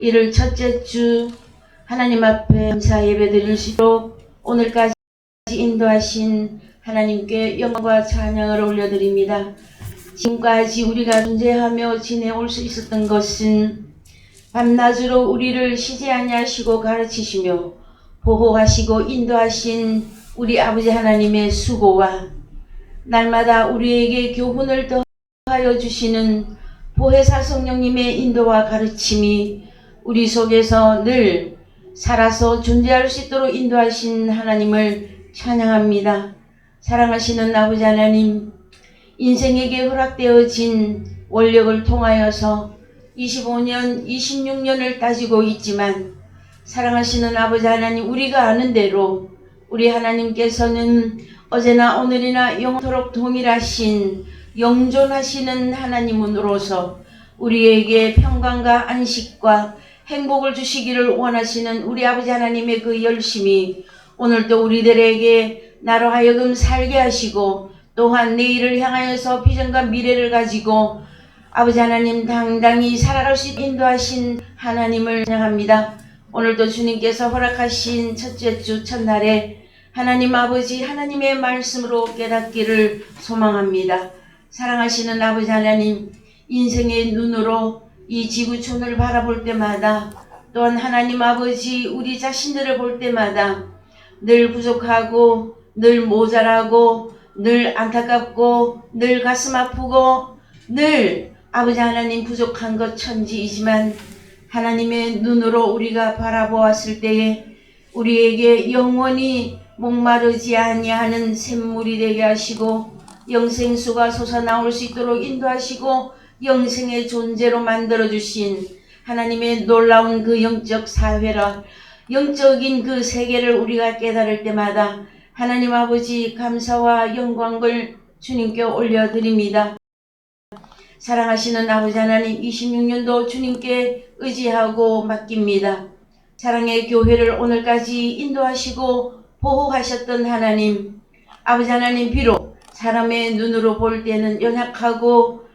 1월 첫째 주 하나님 앞에 감사 예배 드릴 수 있도록 오늘까지 인도하신 하나님께 영광과 찬양을 올려드립니다. 지금까지 우리가 존재하며 지내올 수 있었던 것은 밤낮으로 우리를 쉬지 아니하시고 가르치시며 보호하시고 인도하신 우리 아버지 하나님의 수고와 날마다 우리에게 교훈을 더하여 주시는 보혜사 성령님의 인도와 가르침이 우리 속에서 늘 살아서 존재할 수 있도록 인도하신 하나님을 찬양합니다. 사랑하시는 아버지 하나님, 인생에게 허락되어진 원력을 통하여서 25년, 26년을 따지고 있지만 사랑하시는 아버지 하나님, 우리가 아는 대로 우리 하나님께서는 어제나 오늘이나 영원토록 동일하신 영존하시는 하나님으로서 우리에게 평강과 안식과 행복을 주시기를 원하시는 우리 아버지 하나님의 그 열심이 오늘도 우리들에게 나로 하여금 살게 하시고 또한 내일을 향하여서 비전과 미래를 가지고 아버지 하나님 당당히 살아갈 수 있게 인도하신 하나님을 찬양합니다. 오늘도 주님께서 허락하신 첫째 주 첫날에 하나님 아버지 하나님의 말씀으로 깨닫기를 소망합니다. 사랑하시는 아버지 하나님, 인생의 눈으로 이 지구촌을 바라볼 때마다 또한 하나님 아버지 우리 자신들을 볼 때마다 늘 부족하고 늘 모자라고 늘 안타깝고 늘 가슴 아프고 늘 아버지 하나님 부족한 것 천지이지만 하나님의 눈으로 우리가 바라보았을 때에 우리에게 영원히 목마르지 아니하는 샘물이 되게 하시고 영생수가 솟아나올 수 있도록 인도하시고 영생의 존재로 만들어주신 하나님의 놀라운 그 영적 사회라 영적인 그 세계를 우리가 깨달을 때마다 하나님 아버지 감사와 영광을 주님께 올려드립니다. 사랑하시는 아버지 하나님, 26년도 주님께 의지하고 맡깁니다. 사랑의 교회를 오늘까지 인도하시고 보호하셨던 하나님, 아버지 하나님, 비록 사람의 눈으로 볼 때는 연약하고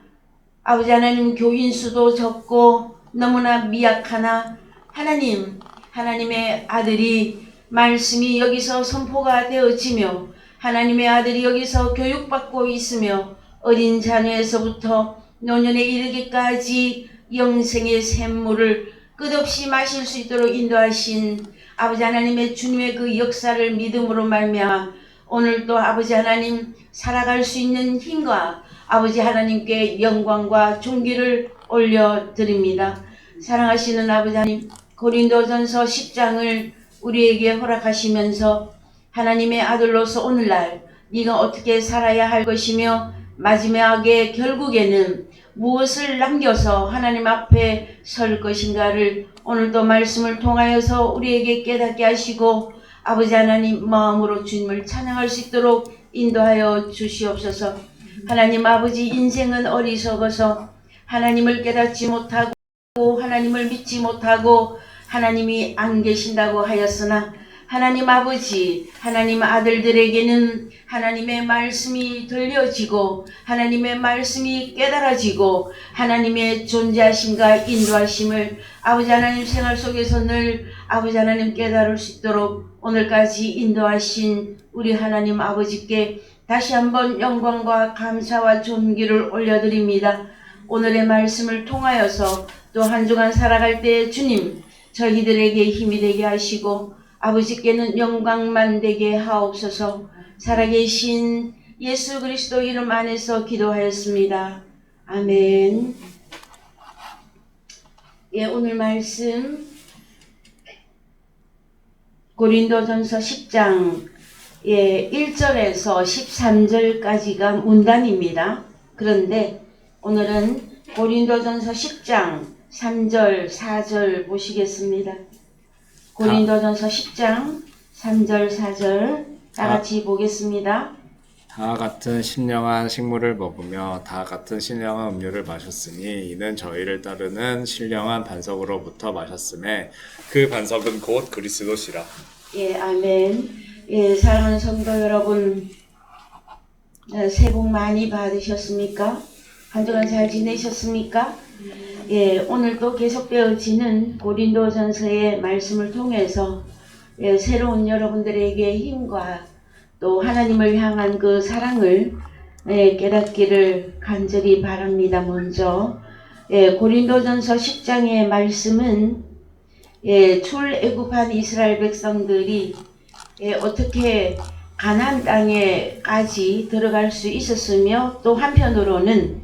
아버지 하나님 교인 수도 적고 너무나 미약하나 하나님, 하나님의 아들이 말씀이 여기서 선포가 되어지며 하나님의 아들이 여기서 교육받고 있으며 어린 자녀에서부터 노년에 이르기까지 영생의 샘물을 끝없이 마실 수 있도록 인도하신 아버지 하나님의 주님의 그 역사를 믿음으로 말미암아 오늘도 아버지 하나님 살아갈 수 있는 힘과 아버지 하나님께 영광과 존귀를 올려드립니다. 사랑하시는 아버지 하나님, 고린도전서 10장을 우리에게 허락하시면서 하나님의 아들로서 오늘날 네가 어떻게 살아야 할 것이며 마지막에 결국에는 무엇을 남겨서 하나님 앞에 설 것인가를 오늘도 말씀을 통하여서 우리에게 깨닫게 하시고 아버지 하나님 마음으로 주님을 찬양할 수 있도록 인도하여 주시옵소서. 하나님 아버지, 인생은 어리석어서 하나님을 깨닫지 못하고 하나님을 믿지 못하고 하나님이 안 계신다고 하였으나 하나님 아버지, 하나님 아들들에게는 하나님의 말씀이 들려지고 하나님의 말씀이 깨달아지고 하나님의 존재하심과 인도하심을 아버지 하나님 생활 속에서 늘 아버지 하나님 깨달을 수 있도록 오늘까지 인도하신 우리 하나님 아버지께 다시 한번 영광과 감사와 존귀를 올려드립니다. 오늘의 말씀을 통하여서 또 한 주간 살아갈 때 주님 저희들에게 힘이 되게 하시고 아버지께는 영광만 되게 하옵소서. 살아계신 예수 그리스도 이름 안에서 기도하였습니다. 아멘. 예, 오늘 말씀 고린도전서 10장 1절에서 13절까지가 문단입니다. 그런데 오늘은 고린도전서 10장 3절, 4절 보시겠습니다. 고린도전서 10장 3절, 4절 다 같이 보겠습니다. 다 같은 신령한 식물을 먹으며 다 같은 신령한 음료를 마셨으니 이는 저희를 따르는 신령한 반석으로부터 마셨음에 그 반석은 곧 그리스도시라. 예, 아멘. 예, 사랑하는 성도 여러분, 새해 복 많이 받으셨습니까? 한 주간 잘 지내셨습니까? 오늘도 계속되어지는 고린도전서의 말씀을 통해서 새로운 여러분들에게 힘과 또 하나님을 향한 그 사랑을 깨닫기를 간절히 바랍니다. 먼저 고린도전서 10장의 말씀은 출애굽한 이스라엘 백성들이 어떻게 가나안 땅에까지 들어갈 수 있었으며 또 한편으로는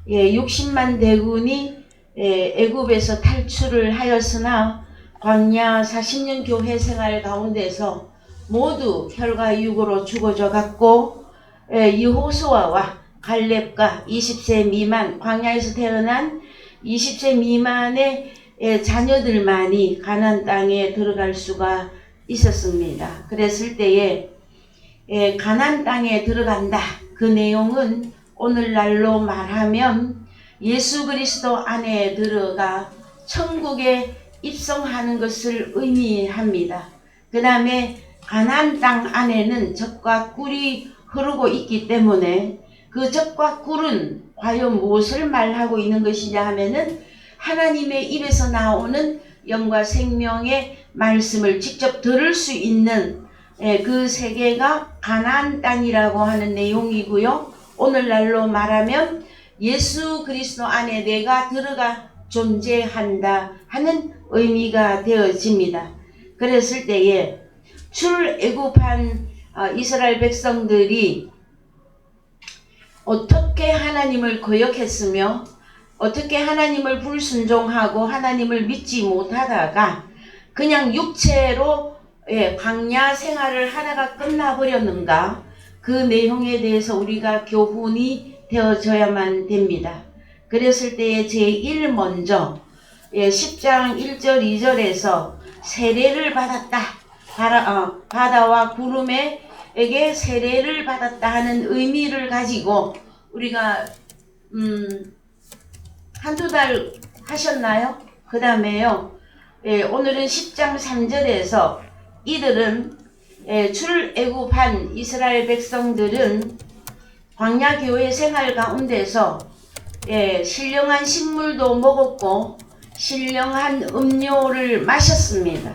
60만 대군이 애굽에서 탈출을 하였으나 광야 40년 교회 생활 가운데서 모두 혈과 육으로 죽어져 갔고 여호수아와 갈렙과 20세 미만 광야에서 태어난 20세 미만의 자녀들만이 가나안 땅에 들어갈 수가 있었습니다. 그랬을 때에 가나안 땅에 들어간다. 그 내용은 오늘날로 말하면 예수 그리스도 안에 들어가 천국에 입성하는 것을 의미합니다. 그 다음에 가나안 땅 안에는 젖과 꿀이 흐르고 있기 때문에 그 젖과 꿀은 과연 무엇을 말하고 있는 것이냐 하면은 하나님의 입에서 나오는 영과 생명의 말씀을 직접 들을 수 있는 그 세계가 가나안 땅이라고 하는 내용이고요. 오늘날로 말하면 예수 그리스도 안에 내가 들어가 존재한다 하는 의미가 되어집니다. 그랬을 때에 출애굽한 이스라엘 백성들이 어떻게 하나님을 거역했으며 어떻게 하나님을 불순종하고 하나님을 믿지 못하다가 그냥 육체로 광야 생활을 하다가 끝나버렸는가, 그 내용에 대해서 우리가 교훈이 되어져야만 됩니다. 그랬을 때에 제1 먼저 10장 1절 2절에서 세례를 받았다. 바다와 구름에게 세례를 받았다 하는 의미를 가지고 우리가 한두 달 하셨나요? 그 다음에요. 오늘은 10장 3절에서 이들은 출애굽한 이스라엘 백성들은 광야 교회 생활 가운데서 신령한 식물도 먹었고 신령한 음료를 마셨습니다.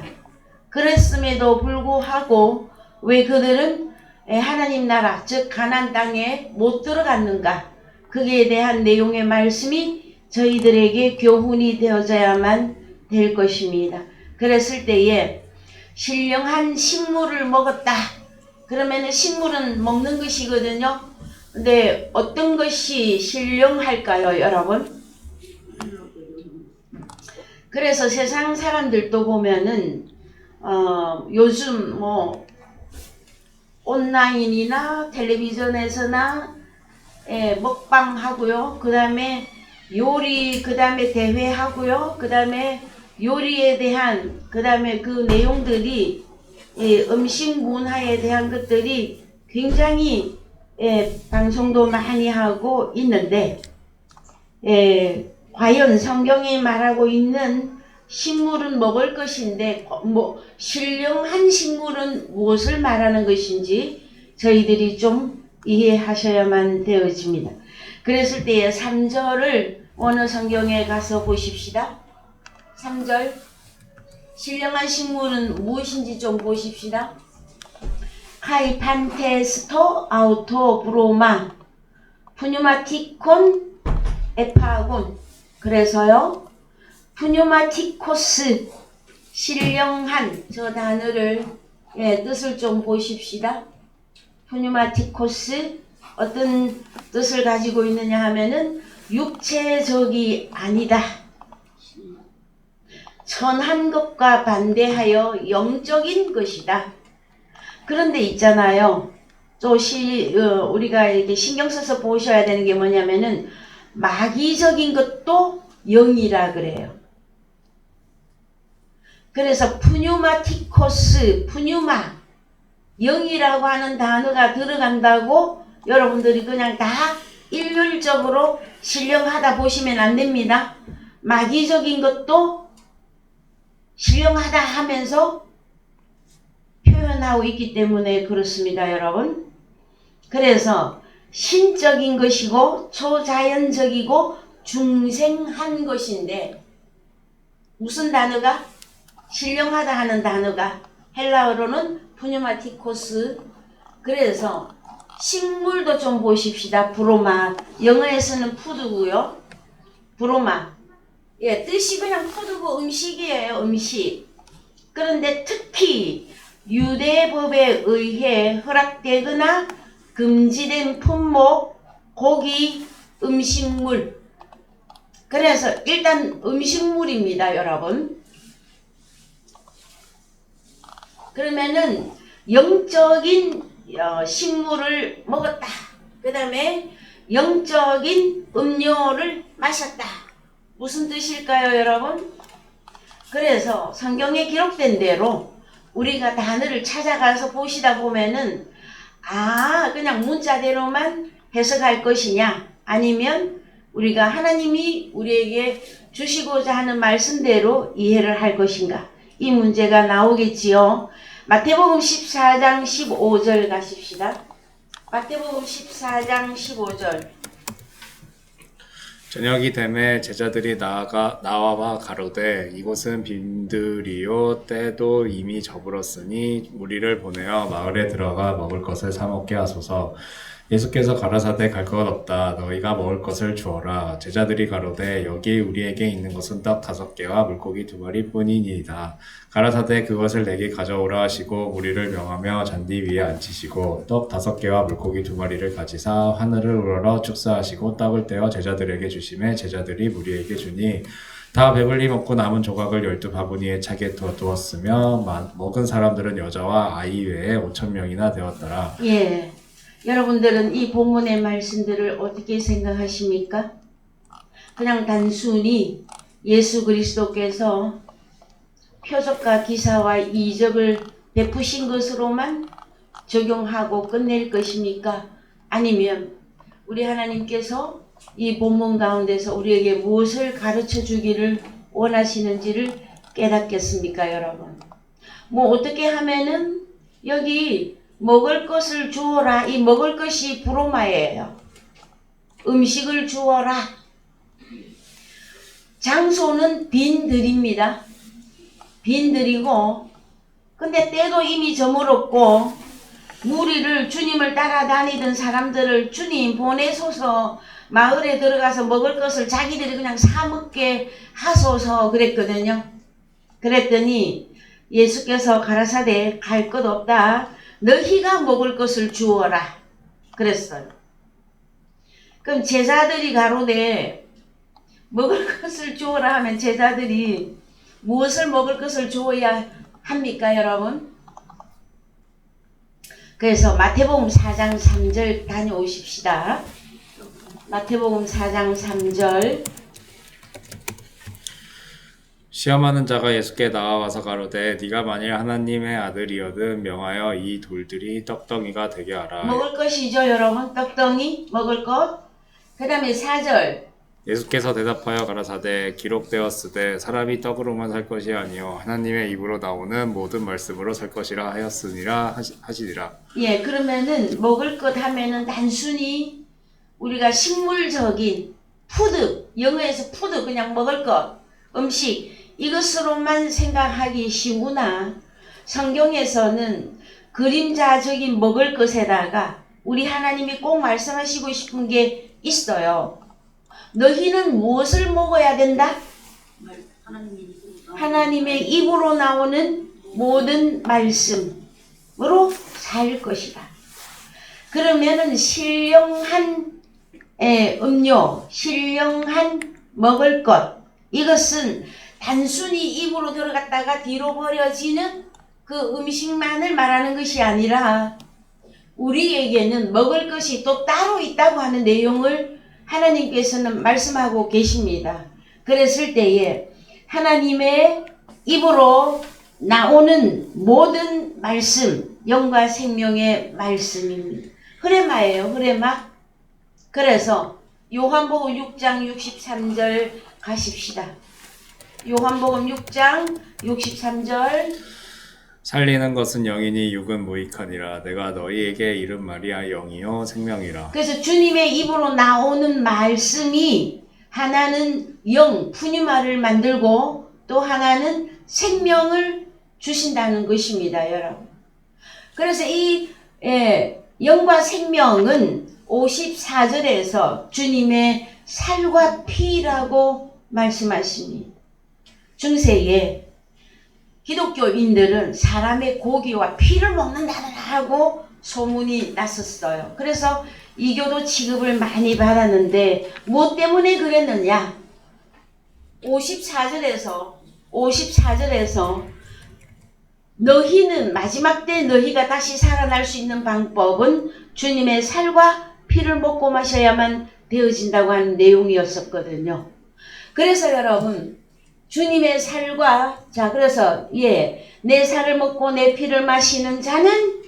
그랬음에도 불구하고 왜 그들은 하나님 나라 즉 가나안 땅에 못 들어갔는가? 거기에 대한 내용의 말씀이 저희들에게 교훈이 되어져야만 될 것입니다. 그랬을 때에 신령한 식물을 먹었다. 그러면 식물은 먹는 것이거든요. 근데 어떤 것이 신령할까요, 여러분? 그래서 세상 사람들도 보면은 요즘 뭐 온라인이나 텔레비전에서나 먹방 하고요. 그 다음에 요리, 그 다음에 대회 하고요. 그 다음에 요리에 대한, 그 다음에 그 내용들이 음식 문화에 대한 것들이 굉장히 방송도 많이 하고 있는데 과연 성경이 말하고 있는 식물은 먹을 것인데 신령한 식물은 무엇을 말하는 것인지 저희들이 좀 이해하셔야만 되어집니다. 그랬을 때에 3절을 어느 성경에 가서 보십시다. 3절 신령한 식물은 무엇인지 좀 보십시다. 카이판테스토 아우토 브로마 푸뉴마티콘 에파곤. 그래서요 푸뉴마티코스 신령한 저 단어를 뜻을 좀 보십시다. 푸뉴마티코스 어떤 뜻을 가지고 있느냐 하면은 육체적이 아니다. 천한 것과 반대하여 영적인 것이다. 그런데 있잖아요. 또 우리가 이렇게 신경 써서 보셔야 되는 게 뭐냐면은 마귀적인 것도 영이라 그래요. 그래서 푸뉴마티코스, 푸뉴마, 영이라고 하는 단어가 들어간다고 여러분들이 그냥 다 일률적으로 신령하다 보시면 안 됩니다. 마귀적인 것도 신령하다 하면서 표현하고 있기 때문에 그렇습니다, 여러분. 그래서 신적인 것이고 초자연적이고 중생한 것인데 무슨 단어가? 신령하다 하는 단어가 헬라어로는 푸뉴마티코스. 그래서 식물도 좀 보십시다. 브로마. 영어에서는 푸드고요. 브로마. 예, 뜻이 그냥 푸드고 음식이에요. 음식. 그런데 특히 유대법에 의해 허락되거나 금지된 품목, 고기, 음식물. 그래서 일단 음식물입니다, 여러분. 그러면은 영적인 식물을 먹었다. 그 다음에 영적인 음료를 마셨다. 무슨 뜻일까요, 여러분? 그래서 성경에 기록된 대로 우리가 단어를 찾아가서 보시다 보면은 그냥 문자대로만 해석할 것이냐, 아니면 우리가 하나님이 우리에게 주시고자 하는 말씀대로 이해를 할 것인가, 이 문제가 나오겠지요. 마태복음 14장 15절 가십시다. 마태복음 14장 15절. 저녁이 되매 제자들이 나와봐 가로되 이곳은 빈들이요 때도 이미 저물었으니 무리를 보내어 마을에 들어가 먹을 것을 사 먹게 하소서. 예수께서 가라사대 갈 것 없다. 너희가 먹을 것을 주어라. 제자들이 가로되 여기 우리에게 있는 것은 떡 5개와 물고기 2마리 뿐이니이다. 가라사대 그것을 내게 가져오라 하시고 무리를 명하며 잔디 위에 앉히시고 떡 5개와 물고기 2마리를 가지사 하늘을 우러러 축사하시고 떡을 떼어 제자들에게 주시매 제자들이 무리에게 주니 다 배불리 먹고 남은 조각을 12바구니에 차게 두었으며 먹은 사람들은 여자와 아이 외에 5,000명이나 되었더라. 예. 여러분들은 이 본문의 말씀들을 어떻게 생각하십니까? 그냥 단순히 예수 그리스도께서 표적과 기사와 이적을 베푸신 것으로만 적용하고 끝낼 것입니까? 아니면 우리 하나님께서 이 본문 가운데서 우리에게 무엇을 가르쳐 주기를 원하시는지를 깨닫겠습니까, 여러분? 어떻게 하면은 여기 먹을 것을 주어라. 이 먹을 것이 브로마예요. 음식을 주어라. 장소는 빈들입니다. 빈들이고, 근데 때도 이미 저물었고, 무리를 주님을 따라다니던 사람들을 주님 보내소서, 마을에 들어가서 먹을 것을 자기들이 그냥 사 먹게 하소서 그랬거든요. 그랬더니 예수께서 가라사대 갈 것 없다. 너희가 먹을 것을 주어라 그랬어요. 그럼 제자들이 가로되 먹을 것을 주어라 하면 제자들이 무엇을 먹을 것을 주어야 합니까, 여러분? 그래서 마태복음 4장 3절 다녀오십시다. 마태복음 4장 3절. 시험하는 자가 예수께 나와와서 가로되 네가 만일 하나님의 아들이거든 명하여 이 돌들이 떡덩이가 되게 하라. 먹을 것이죠, 여러분. 떡덩이 먹을 것. 그 다음에 4절. 예수께서 대답하여 가라사대 기록되었으되 사람이 떡으로만 살 것이 아니요 하나님의 입으로 나오는 모든 말씀으로 살 것이라 하였으니라 하시니라. 예, 그러면은 먹을 것 하면은 단순히 우리가 식물적인 푸드, 영어에서 푸드, 그냥 먹을 것, 음식, 이것으로만 생각하기 쉬우나 성경에서는 그림자적인 먹을 것에다가 우리 하나님이 꼭 말씀하시고 싶은 게 있어요. 너희는 무엇을 먹어야 된다? 하나님의 입으로 나오는 모든 말씀으로 살 것이다. 그러면은 신령한 음료, 신령한 먹을 것, 이것은 단순히 입으로 들어갔다가 뒤로 버려지는 그 음식만을 말하는 것이 아니라 우리에게는 먹을 것이 또 따로 있다고 하는 내용을 하나님께서는 말씀하고 계십니다. 그랬을 때에 하나님의 입으로 나오는 모든 말씀, 영과 생명의 말씀입니다. 흐레마예요, 흐레마. 그래서 요한복음 6장 63절 가십시다. 요한복음 6장 63절. 살리는 것은 영이니 육은 무익하니라. 내가 너희에게 이른 말이야 영이요 생명이라. 그래서 주님의 입으로 나오는 말씀이 하나는 영, 푸뉴마를 만들고 또 하나는 생명을 주신다는 것입니다, 여러분. 그래서 이 영과 생명은 54절에서 주님의 살과 피라고 말씀하시니 중세에 기독교인들은 사람의 고기와 피를 먹는다고 소문이 났었어요. 그래서 이교도 취급을 많이 받았는데 무엇 때문에 그랬느냐? 54절에서 너희는 마지막 때 너희가 다시 살아날 수 있는 방법은 주님의 살과 피를 먹고 마셔야만 되어진다고 하는 내용이었었거든요. 그래서 여러분 주님의 살과 그래서 내 살을 먹고 내 피를 마시는 자는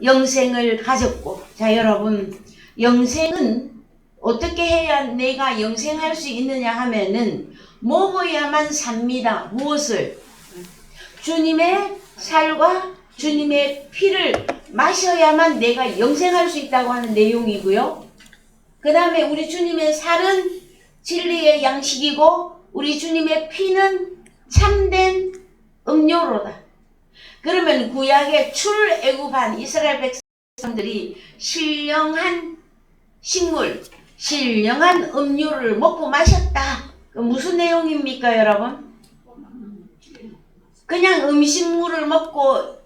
영생을 가졌고 여러분 영생은 어떻게 해야 내가 영생할 수 있느냐 하면은 먹어야만 삽니다. 무엇을? 주님의 살과 주님의 피를 마셔야만 내가 영생할 수 있다고 하는 내용이고요. 그 다음에 우리 주님의 살은 진리의 양식이고 우리 주님의 피는 참된 음료로다. 그러면 구약의 출애굽한 이스라엘 백성들이 신령한 식물, 신령한 음료를 먹고 마셨다. 그 무슨 내용입니까, 여러분? 그냥 음식물을 먹고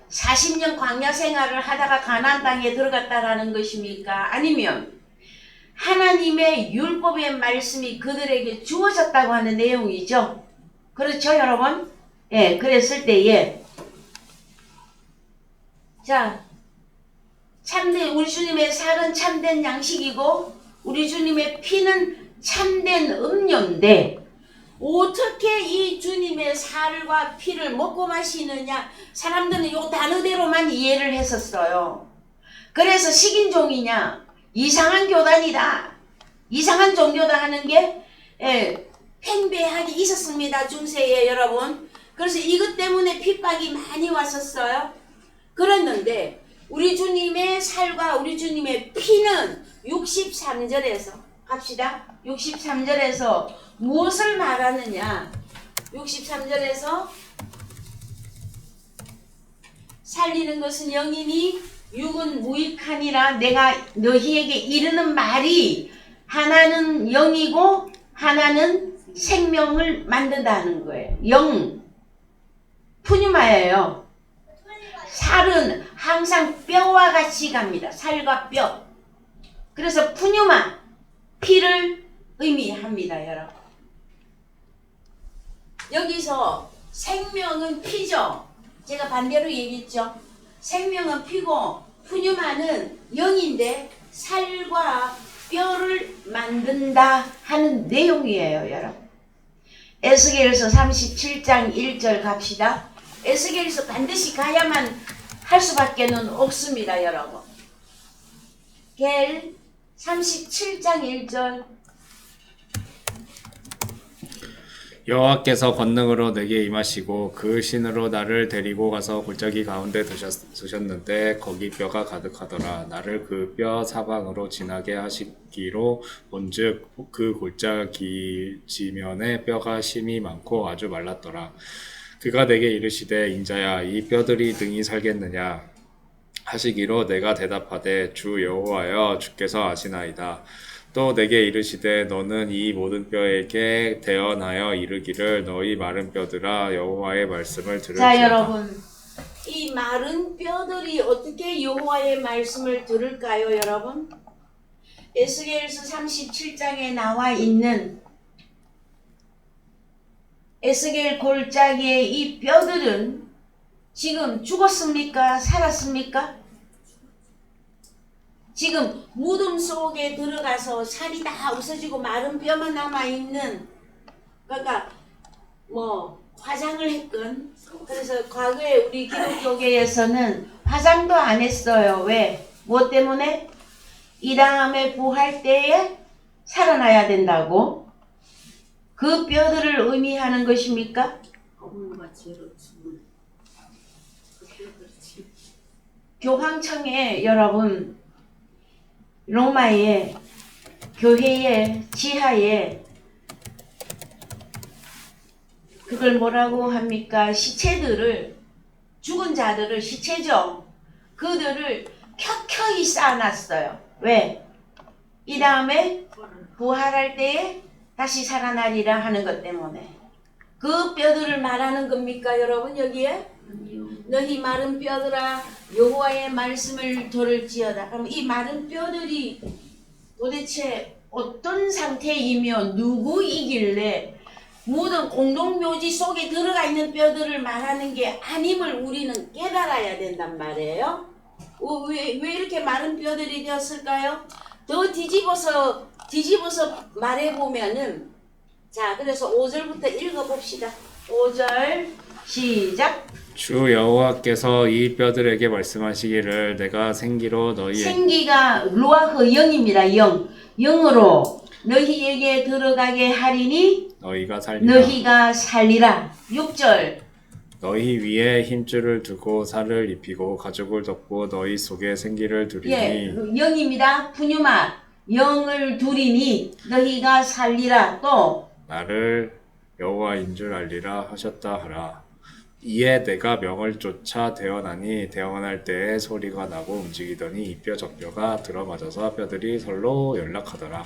40년 광야 생활을 하다가 가나안 땅에 들어갔다라는 것입니까? 아니면 하나님의 율법의 말씀이 그들에게 주어졌다고 하는 내용이죠. 그렇죠, 여러분? 예, 그랬을 때에 참된 우리 주님의 살은 참된 양식이고 우리 주님의 피는 참된 음료인데 어떻게 이 주님의 살과 피를 먹고 마시느냐? 사람들은 이 단어대로만 이해를 했었어요. 그래서 식인종이냐? 이상한 교단이다. 이상한 종교다 하는 게 팽배하게 있었습니다. 중세에 여러분. 그래서 이것 때문에 핍박이 많이 왔었어요. 그랬는데 우리 주님의 살과 우리 주님의 피는 63절에서 갑시다. 63절에서 무엇을 말하느냐? 63절에서 살리는 것은 영이니 육은 무익하니라. 내가 너희에게 이르는 말이 하나는 영이고 하나는 생명을 만든다는 거예요. 영, 푸뉴마예요. 살은 항상 뼈와 같이 갑니다. 살과 뼈. 그래서 푸뉴마, 피를 의미합니다, 여러분. 여기서 생명은 피죠. 제가 반대로 얘기했죠. 생명은 피고 푸뉴마는 영인데 살과 뼈를 만든다 하는 내용이에요, 여러분. 에스겔서 37장 1절 갑시다. 에스겔서 반드시 가야만 할 수밖에는 없습니다, 여러분. 겔 37장 1절. 여호와께서 권능으로 내게 임하시고 그 신으로 나를 데리고 가서 골짜기 가운데 두셨는데 거기 뼈가 가득하더라. 나를 그 뼈 사방으로 지나게 하시기로 본즉 그 골짜기 지면에 뼈가 심이 많고 아주 말랐더라. 그가 내게 이르시되 인자야 이 뼈들이 능히 살겠느냐 하시기로 내가 대답하되 주 여호와여 주께서 아시나이다. 또 내게 이르시되 너는 이 모든 뼈에게 대언하여 이르기를 너희 마른 뼈들아 여호와의 말씀을 들을지어다. 자, 여러분, 이 마른 뼈들이 어떻게 여호와의 말씀을 들을까요, 여러분? 에스겔서 37장에 나와 있는 에스겔 골짜기의 이 뼈들은 지금 죽었습니까? 살았습니까? 지금 무덤 속에 들어가서 살이 다 없어지고 마른 뼈만 남아있는, 그러니까 화장을 했건, 그래서 과거에 우리 기독교계에서는 화장도 안 했어요. 왜? 뭐 때문에? 이 다음에 부활 때에 살아나야 된다고. 그 뼈들을 의미하는 것입니까? 교황청에 여러분, 로마에 교회의 지하에 그걸 뭐라고 합니까? 시체들을, 죽은 자들을, 시체죠. 그들을 켜켜이 쌓아놨어요. 왜? 이 다음에 부활할 때에 다시 살아나리라 하는 것 때문에. 그 뼈들을 말하는 겁니까, 여러분? 여기에? 너희 마른 뼈들아 여호와의 말씀을 들을지어다. 그럼 이 마른 뼈들이 도대체 어떤 상태이며 누구이길래 모든 공동묘지 속에 들어가 있는 뼈들을 말하는 게 아님을 우리는 깨달아야 된단 말이에요. 왜 이렇게 마른 뼈들이 되었을까요? 더 뒤집어서 말해보면은, 자, 그래서 5절부터 읽어봅시다. 5절 시작. 주 여호와께서 이 뼈들에게 말씀하시기를 내가 생기로 너희의 생기가 루아흐 영입니다. 영으로 너희에게 들어가게 하리니 너희가 살리라. 너희가 살리라. 6절 너희 위에 힘줄을 두고 살을 입히고 가죽을 덮고 너희 속에 생기를 두리니 예, 영입니다. 푸뉴마 영을 두리니 너희가 살리라. 또 나를 여호와인 줄 알리라 하셨다 하라. 이에 내가 명을 쫓아 대언하니 대언할 때에 소리가 나고 움직이더니 이 뼈 저 뼈가 들어맞아서 뼈들이 서로 연락하더라.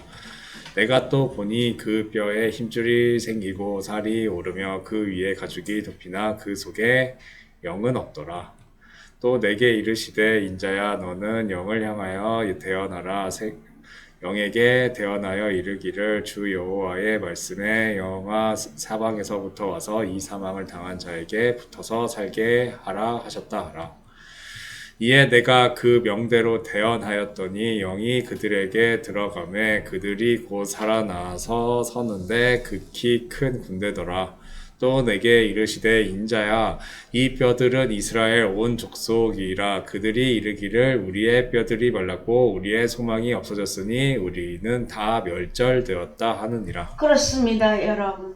내가 또 보니 그 뼈에 힘줄이 생기고 살이 오르며 그 위에 가죽이 덮이나 그 속에 영은 없더라. 또 내게 이르시되 인자야 너는 영을 향하여 대언하라. 영에게 대언하여 이르기를 주 여호와의 말씀에 영아 사방에서부터 와서 이 사망을 당한 자에게 붙어서 살게 하라 하셨다 하라. 이에 내가 그 명대로 대언하였더니 영이 그들에게 들어가매 그들이 곧 살아나서 서는데 극히 큰 군대더라. 또 내게 이르시되 인자야 이 뼈들은 이스라엘 온 족속이라. 그들이 이르기를 우리의 뼈들이 말랐고 우리의 소망이 없어졌으니 우리는 다 멸절되었다 하느니라. 그렇습니다, 여러분.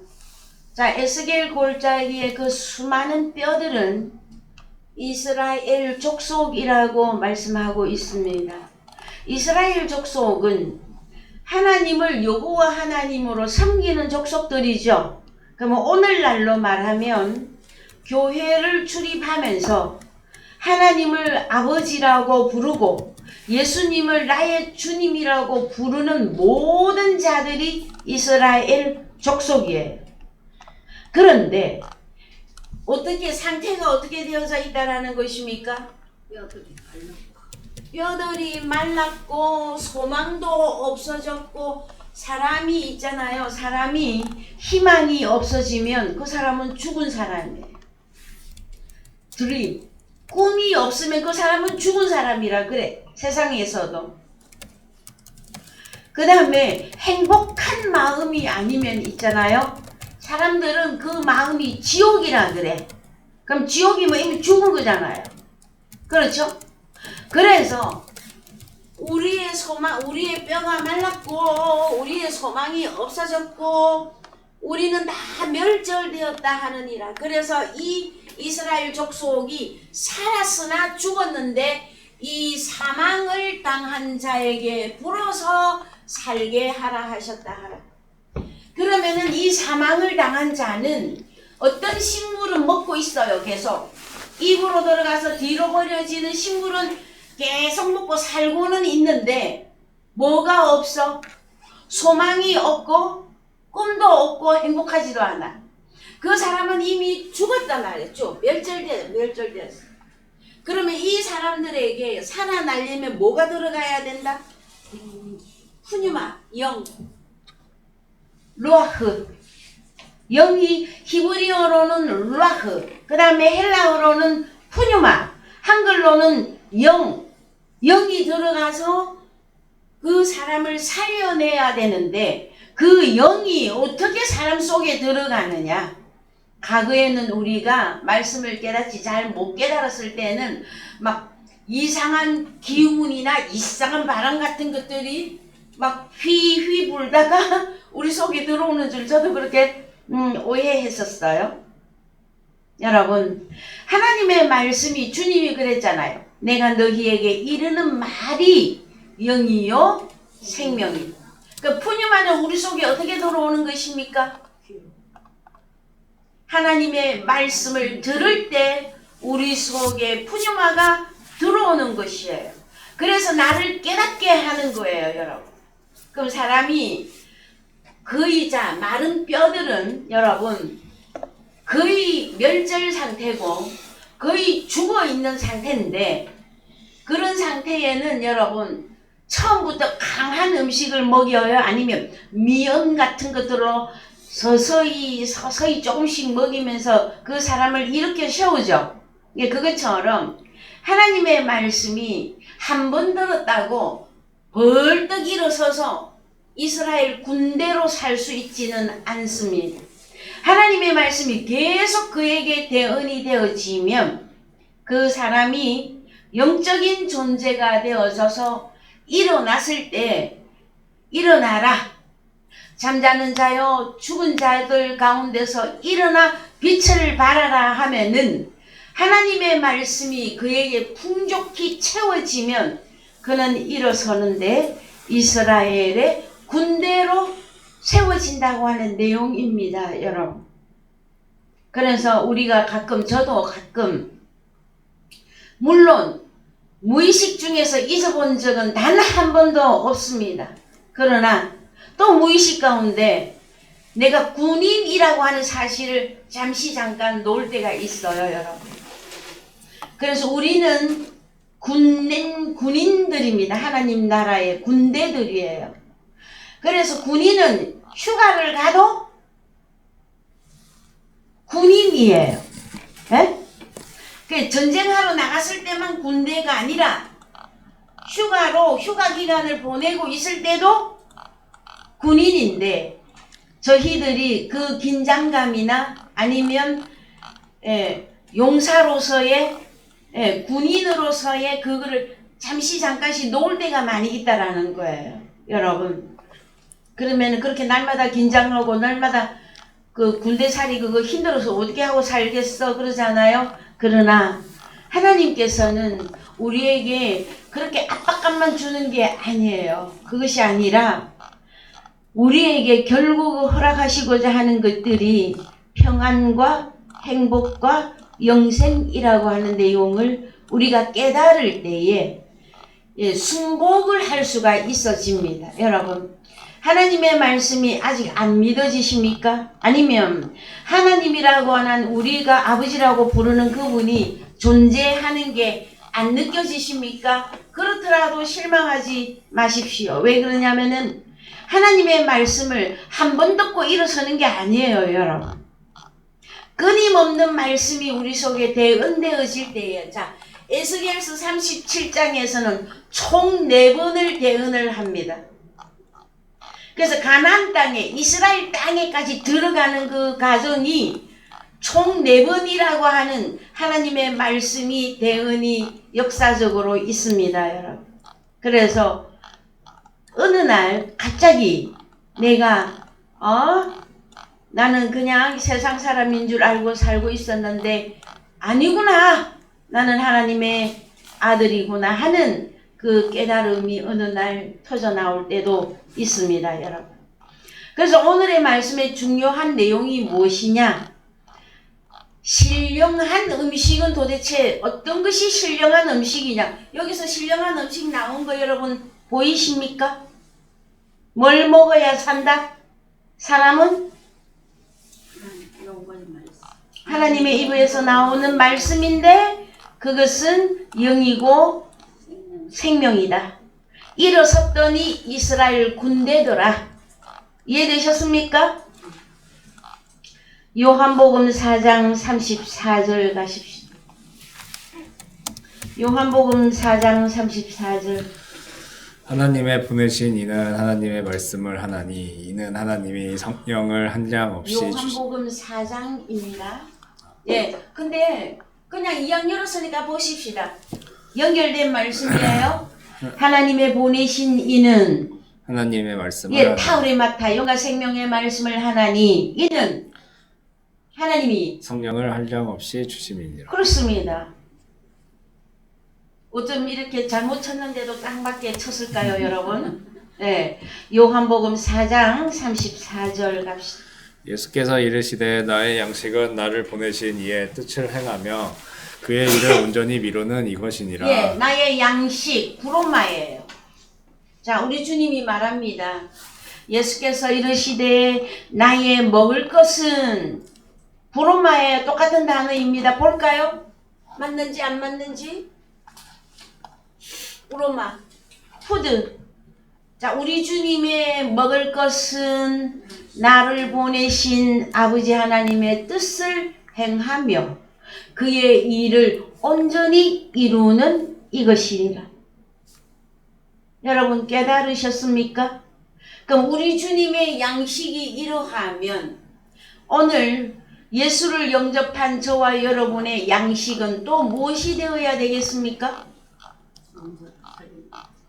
자, 에스겔 골짜기의 그 수많은 뼈들은 이스라엘 족속이라고 말씀하고 있습니다. 이스라엘 족속은 하나님을 여호와 하나님으로 섬기는 족속들이죠. 그러면 오늘날로 말하면 교회를 출입하면서 하나님을 아버지라고 부르고 예수님을 나의 주님이라고 부르는 모든 자들이 이스라엘 족속이에요. 그런데 어떻게 상태가 어떻게 되어져 있다라는 것입니까? 뼈들이 말랐고 소망도 없어졌고 사람이 있잖아요. 사람이 희망이 없어지면 그 사람은 죽은 사람이에요. 꿈이 없으면 그 사람은 죽은 사람이라 그래. 세상에서도. 그 다음에 행복한 마음이 아니면 있잖아요. 사람들은 그 마음이 지옥이라 그래. 그럼 지옥이면 이미 죽은 거잖아요. 그렇죠? 그래서 우리의 소망, 우리의 뼈가 말랐고 우리의 소망이 없어졌고 우리는 다 멸절되었다 하느니라. 그래서 이 이스라엘 족속이 살았으나 죽었는데 이 사망을 당한 자에게 불어서 살게 하라 하셨다 하라. 그러면은 이 사망을 당한 자는 어떤 식물은 먹고 있어요. 계속 입으로 들어가서 뒤로 버려지는 식물은 계속 먹고 살고는 있는데 뭐가 없어? 소망이 없고 꿈도 없고 행복하지도 않아. 그 사람은 이미 죽었단 말이죠. 멸절됐어. 그러면 이 사람들에게 살아나려면 뭐가 들어가야 된다? 푸뉴마, 영, 루아흐. 영이 히브리어로는 루아흐, 그 다음에 헬라어로는 푸뉴마, 한글로는 영이 들어가서 그 사람을 살려내야 되는데 그 영이 어떻게 사람 속에 들어가느냐? 과거에는 우리가 말씀을 깨닫지 잘 못 깨달았을 때는 막 이상한 기운이나 이상한 바람 같은 것들이 막 휘휘 불다가 우리 속에 들어오는 줄 저도 그렇게 오해했었어요. 여러분, 하나님의 말씀이 주님이 그랬잖아요. 내가 너희에게 이르는 말이 영이요 생명이요. 그 푸념하는 우리 속에 어떻게 들어오는 것입니까? 하나님의 말씀을 들을 때 우리 속에 푸념화가 들어오는 것이에요. 그래서 나를 깨닫게 하는 거예요, 여러분. 그럼 사람이 거의자 마른 뼈들은 여러분 거의 멸절 상태고 거의 죽어 있는 상태인데 그런 상태에는 여러분 처음부터 강한 음식을 먹여요? 아니면 미음 같은 것들로 서서히 조금씩 먹이면서 그 사람을 일으켜 세우죠. 그것처럼 하나님의 말씀이 한 번 들었다고 벌떡 일어서서 이스라엘 군대로 살 수 있지는 않습니다. 하나님의 말씀이 계속 그에게 대언이 되어지면 그 사람이 영적인 존재가 되어져서 일어났을 때 일어나라. 잠자는 자여 죽은 자들 가운데서 일어나 빛을 발하라 하면은 하나님의 말씀이 그에게 풍족히 채워지면 그는 일어서는데 이스라엘의 군대로 세워진다고 하는 내용입니다, 여러분. 그래서 우리가 가끔, 저도 가끔, 물론 무의식 중에서 잊어본 적은 단 한 번도 없습니다. 그러나 또 무의식 가운데 내가 군인이라고 하는 사실을 잠깐 놓을 때가 있어요, 여러분. 그래서 우리는 군인들입니다. 하나님 나라의 군대들이에요. 그래서 군인은 휴가를 가도 군인이에요. 예? 그 전쟁하러 나갔을 때만 군대가 아니라 휴가 기간을 보내고 있을 때도 군인인데 저희들이 그 긴장감이나 아니면 용사로서의 군인으로서의 그거를 잠깐씩 놓을 때가 많이 있다라는 거예요, 여러분. 그러면 그렇게 날마다 긴장하고 날마다 그 군대살이 그거 힘들어서 어떻게 하고 살겠어 그러잖아요. 그러나 하나님께서는 우리에게 그렇게 압박감만 주는 게 아니에요. 그것이 아니라 우리에게 결국 허락하시고자 하는 것들이 평안과 행복과 영생이라고 하는 내용을 우리가 깨달을 때에 승복을 할 수가 있어집니다. 여러분, 하나님의 말씀이 아직 안 믿어지십니까? 아니면 하나님이라고 하는 우리가 아버지라고 부르는 그분이 존재하는 게 안 느껴지십니까? 그렇더라도 실망하지 마십시오. 왜 그러냐면은 하나님의 말씀을 한 번 듣고 일어서는 게 아니에요, 여러분. 끊임없는 말씀이 우리 속에 대언되어질 때에, 자, 에스겔서 37장에서는 총 4번을 대언을 합니다. 그래서 가나안 땅에, 이스라엘 땅에까지 들어가는 그 과정이 총 4번이라고 하는 하나님의 말씀이 대언이 역사적으로 있습니다, 여러분. 그래서 어느 날 갑자기 내가 나는 그냥 세상 사람인 줄 알고 살고 있었는데 아니구나, 나는 하나님의 아들이구나 하는 그 깨달음이 어느 날 터져 나올 때도 있습니다, 여러분. 그래서 오늘의 말씀의 중요한 내용이 무엇이냐? 신령한 음식은 도대체 어떤 것이 신령한 음식이냐? 여기서 신령한 음식 나온 거 여러분 보이십니까? 뭘 먹어야 산다? 사람은 하나님의 입에서 나오는 말씀인데 그것은 영이고 생명이다. 일어섰더니 이스라엘 군대더라. 이해되셨습니까? 요한복음 4장 34절 가십시오. 요한복음 4장 34절. 하나님의 보내신 이는 하나님의 말씀을 하나니 이는 하나님이 성령을 한 장 없이 요한복음 4장입니다. 예, 근데 그냥 이왕 열었으니까 보십시다. 연결된 말씀이에요. 하나님의 보내신 이는 하나님의 말씀을 타우레마타 영과 생명의 말씀을 하나니 이는 하나님이 성령을 한 장 없이 주심이니라. 그렇습니다. 어쩜 이렇게 잘못 쳤는데도 딱 맞게 쳤을까요, 여러분? 네, 요한복음 4장 34절 갑시다. 예수께서 이르시되 나의 양식은 나를 보내신 이의 뜻을 행하며 그의 일을 온전히 미루는 이것이니라. 예, 나의 양식 브로마예요. 자, 우리 주님이 말합니다. 예수께서 이르시되 나의 먹을 것은 브로마의 똑같은 단어입니다. 볼까요? 맞는지 안 맞는지? 브로마, 푸드. 자, 우리 주님의 먹을 것은 나를 보내신 아버지 하나님의 뜻을 행하며 그의 일을 온전히 이루는 이것이니라. 여러분 깨달으셨습니까? 그럼 우리 주님의 양식이 이러하면 오늘 예수를 영접한 저와 여러분의 양식은 또 무엇이 되어야 되겠습니까?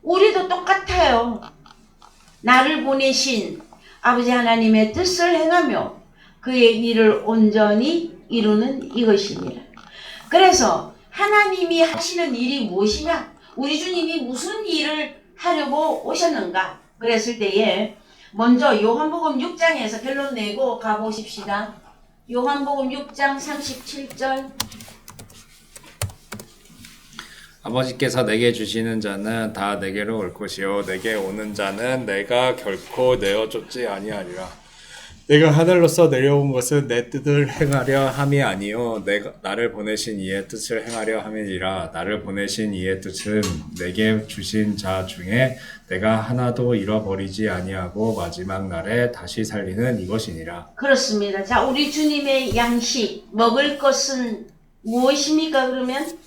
우리도 똑같아요. 나를 보내신 아버지 하나님의 뜻을 행하며 그의 일을 온전히 이루는 이것이니라. 그래서 하나님이 하시는 일이 무엇이냐? 우리 주님이 무슨 일을 하려고 오셨는가? 그랬을 때에 먼저 요한복음 6장에서 결론 내고 가보십시다. 요한복음 6장 37절. 아버지께서 내게 주시는 자는 다 내게로 올 것이요 내게 오는 자는 내가 결코 내어 쫓지 아니하리라. 내가 하늘로서 내려온 것은 내 뜻을 행하려 함이 아니요 내가 나를 보내신 이의 뜻을 행하려 함이니라. 나를 보내신 이의 뜻은 내게 주신 자 중에 내가 하나도 잃어버리지 아니하고 마지막 날에 다시 살리는 이것이니라. 그렇습니다. 자, 우리 주님의 양식 먹을 것은 무엇입니까? 그러면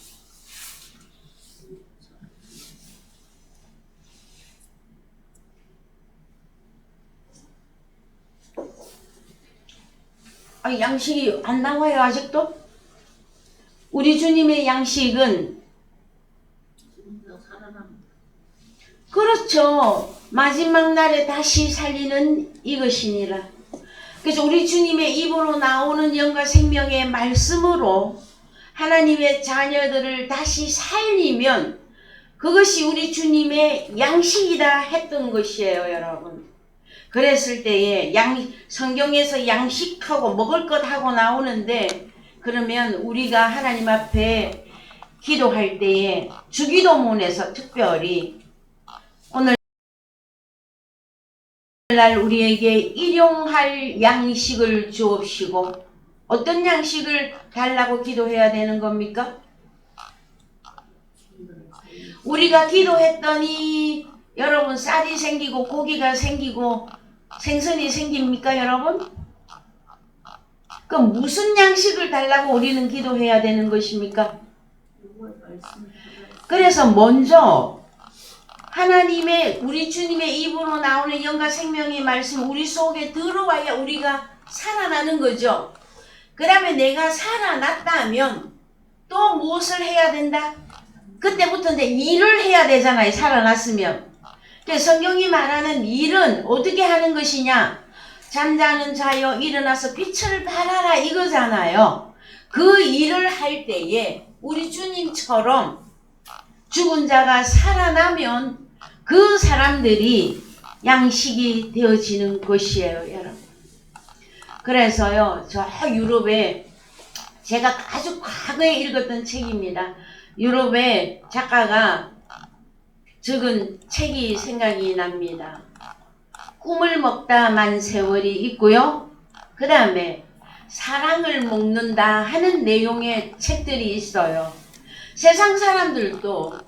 양식이 안 나와요, 아직도? 우리 주님의 양식은 그렇죠. 마지막 날에 다시 살리는 이것이니라. 그래서 우리 주님의 입으로 나오는 영과 생명의 말씀으로 하나님의 자녀들을 다시 살리면 그것이 우리 주님의 양식이다 했던 것이에요, 여러분. 그랬을 때에 성경에서 양식하고 먹을 것 하고 나오는데 그러면 우리가 하나님 앞에 기도할 때에 주기도문에서 특별히 오늘날 우리에게 일용할 양식을 주옵시고 어떤 양식을 달라고 기도해야 되는 겁니까? 우리가 기도했더니 여러분 쌀이 생기고 고기가 생기고 생선이 생깁니까 여러분? 그럼 무슨 양식을 달라고 우리는 기도해야 되는 것입니까? 그래서 먼저 하나님의 우리 주님의 입으로 나오는 영과 생명의 말씀 우리 속에 들어와야 우리가 살아나는 거죠. 그 다음에 내가 살아났다면 또 무엇을 해야 된다? 그때부터 이제 일을 해야 되잖아요. 살아났으면. 성경이 말하는 일은 어떻게 하는 것이냐? 잠자는 자여 일어나서 빛을 발하라 이거잖아요. 그 일을 할 때에 우리 주님처럼 죽은 자가 살아나면 그 사람들이 양식이 되어지는 것이에요, 여러분. 그래서요, 저 유럽에 제가 아주 과거에 읽었던 책입니다. 유럽의 작가가 적은 책이 생각이 납니다. 꿈을 먹다 만 세월이 있고요. 그 다음에 사랑을 먹는다 하는 내용의 책들이 있어요. 세상 사람들도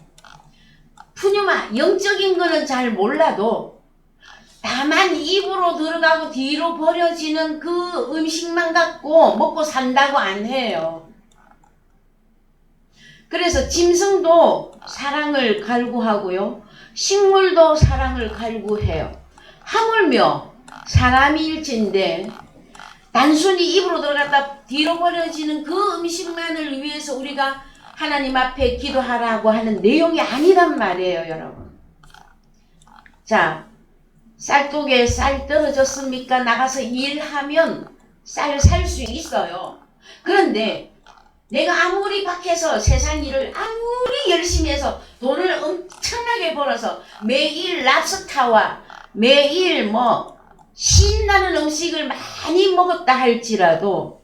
푸뉴마 영적인 거는 잘 몰라도 다만 입으로 들어가고 뒤로 버려지는 그 음식만 갖고 먹고 산다고 안 해요. 그래서 짐승도 사랑을 갈구하고요. 식물도 사랑을 갈구해요. 하물며 사람일진데 단순히 입으로 들어갔다 뒤로 버려지는 그 음식만을 위해서 우리가 하나님 앞에 기도하라고 하는 내용이 아니란 말이에요, 여러분. 자, 쌀독에 쌀 떨어졌습니까? 나가서 일하면 쌀 살 수 있어요. 그런데 내가 아무리 밖에서 세상 일을 아무리 열심히 해서 돈을 엄청나게 벌어서 매일 랍스타와 매일 신나는 음식을 많이 먹었다 할지라도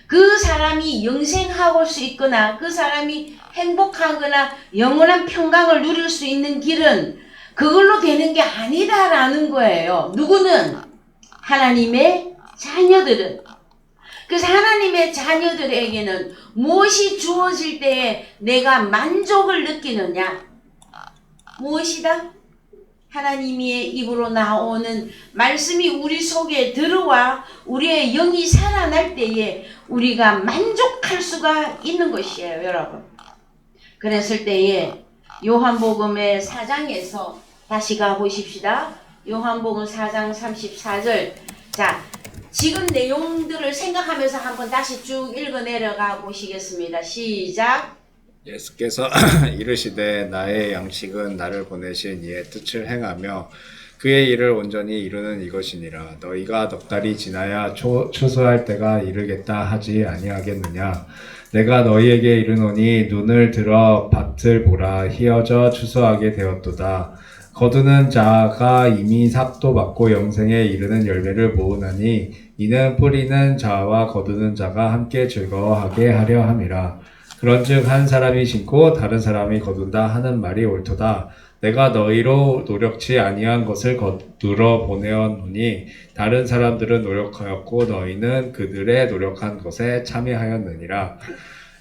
그 사람이 영생할 수 있거나 그 사람이 행복하거나 영원한 평강을 누릴 수 있는 길은 그걸로 되는 게 아니다라는 거예요. 누구는? 하나님의 자녀들은. 그래서 하나님의 자녀들에게는 무엇이 주어질 때에 내가 만족을 느끼느냐? 무엇이다? 하나님의 입으로 나오는 말씀이 우리 속에 들어와 우리의 영이 살아날 때에 우리가 만족할 수가 있는 것이에요, 여러분. 그랬을 때에 요한복음의 4장에서 다시 가보십시다. 요한복음 4장 34절. 자, 지금 내용들을 생각하면서 한번 다시 쭉 읽어 내려가 보시겠습니다. 시작. 예수께서 이르시되 나의 양식은 나를 보내신 이의 뜻을 행하며 그의 일을 온전히 이루는 이것이니라. 너희가 넉 달이 지나야 추수할 때가 이르겠다 하지 아니하겠느냐. 내가 너희에게 이르노니 눈을 들어 밭을 보라. 희어져 추수하게 되었도다. 거두는 자가 이미 삭도 받고 영생에 이르는 열매를 모으나니 이는 뿌리는 자와 거두는 자가 함께 즐거워하게 하려 함이라. 그런즉 한 사람이 심고 다른 사람이 거둔다 하는 말이 옳도다. 내가 너희로 노력치 아니한 것을 거두러 보내었노니 다른 사람들은 노력하였고 너희는 그들의 노력한 것에 참여하였느니라.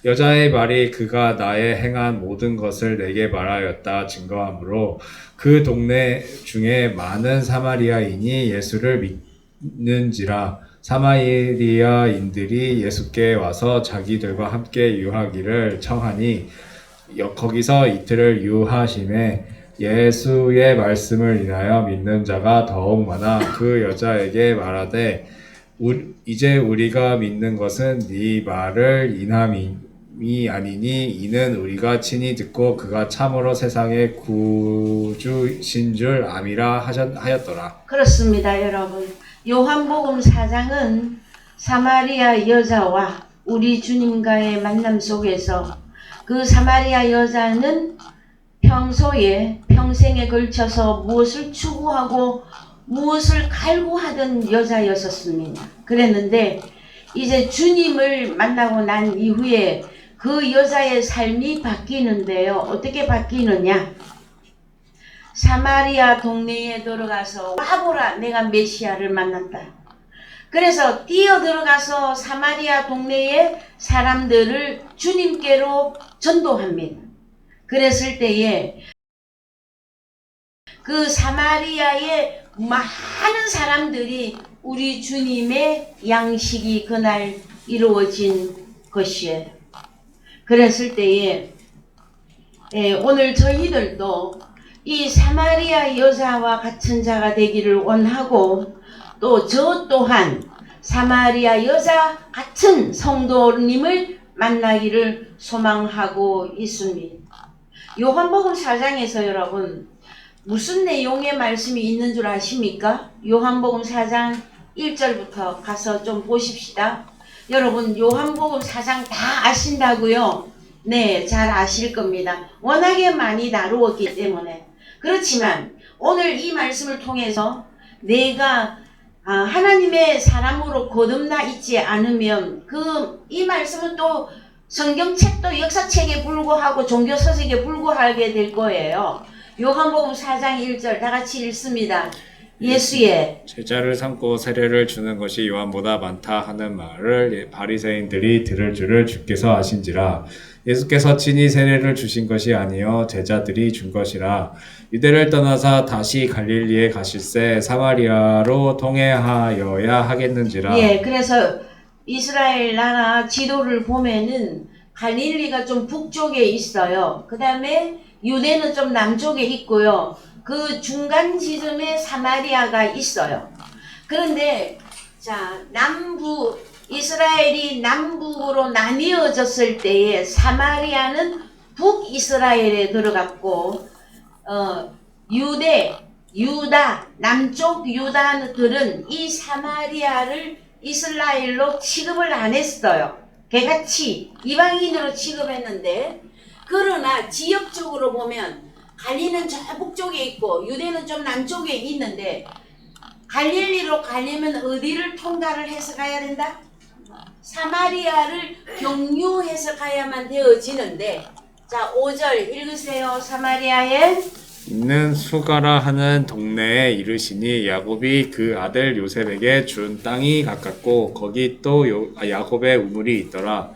여자의 말이 그가 나의 행한 모든 것을 내게 말하였다 증거하므로 그 동네 중에 많은 사마리아인이 예수를 믿는지라. 사마리아인들이 예수께 와서 자기들과 함께 유하기를 청하니 거기서 이틀을 유하심에 예수의 말씀을 인하여 믿는 자가 더욱 많아 그 여자에게 말하되 이제 우리가 믿는 것은 네 말을 인함이 아니니 이는 우리가 친히 듣고 그가 참으로 세상의 구주신 줄 암이라 하였더라. 그렇습니다, 여러분. 요한복음 4장은 사마리아 여자와 우리 주님과의 만남 속에서 그 사마리아 여자는 평생에 걸쳐서 무엇을 추구하고 무엇을 갈구하던 여자였었습니다. 그랬는데 이제 주님을 만나고 난 이후에 그 여자의 삶이 바뀌는데요. 어떻게 바뀌느냐? 사마리아 동네에 들어가서 와보라, 내가 메시아를 만났다. 그래서 뛰어들어가서 사마리아 동네의 사람들을 주님께로 전도합니다. 그랬을 때에 그 사마리아의 많은 사람들이 우리 주님의 양식이 그날 이루어진 것이에요. 그랬을 때에 오늘 저희들도 이 사마리아 여자와 같은 자가 되기를 원하고 또 저 또한 사마리아 여자 같은 성도님을 만나기를 소망하고 있습니다. 요한복음 4장에서 여러분 무슨 내용의 말씀이 있는 줄 아십니까? 요한복음 4장 1절부터 가서 좀 보십시다. 여러분 요한복음 4장 다 아신다고요? 네, 잘 아실 겁니다. 워낙에 많이 다루었기 때문에. 그렇지만 오늘 이 말씀을 통해서 내가 하나님의 사람으로 거듭나 있지 않으면 이 말씀은 또 성경책도 역사책에 불과하고 종교서적에 불과하게 될 거예요. 요한복음 4장 1절 다 같이 읽습니다. 예수의 제자를 삼고 세례를 주는 것이 요한보다 많다 하는 말을 바리새인들이 들을 줄을 주께서 아신지라. 예수께서 친히 세례를 주신 것이 아니요 제자들이 준 것이라. 유대를 떠나사 다시 갈릴리에 가실새 사마리아로 통행하여야 하겠는지라. 예, 그래서 이스라엘 나라 지도를 보면은 갈릴리가 좀 북쪽에 있어요. 그 다음에 유대는 좀 남쪽에 있고요. 그 중간 지점에 사마리아가 있어요. 그런데 자, 이스라엘이 남북으로 나뉘어졌을 때에 사마리아는 북이스라엘에 들어갔고 유다, 남쪽 유다들은 이 사마리아를 이스라엘로 취급을 안 했어요. 개같이 이방인으로 취급했는데 그러나 지역적으로 보면 갈리는 저 북쪽에 있고 유대는 좀 남쪽에 있는데 갈릴리로 가려면 어디를 통과를 해서 가야 된다? 사마리아를 경유해서 가야만 되어지는데 자 5절 읽으세요. 사마리아에 있는 수가라 하는 동네에 이르시니 야곱이 그 아들 요셉에게 준 땅이 가깝고 거기 또 야곱의 우물이 있더라.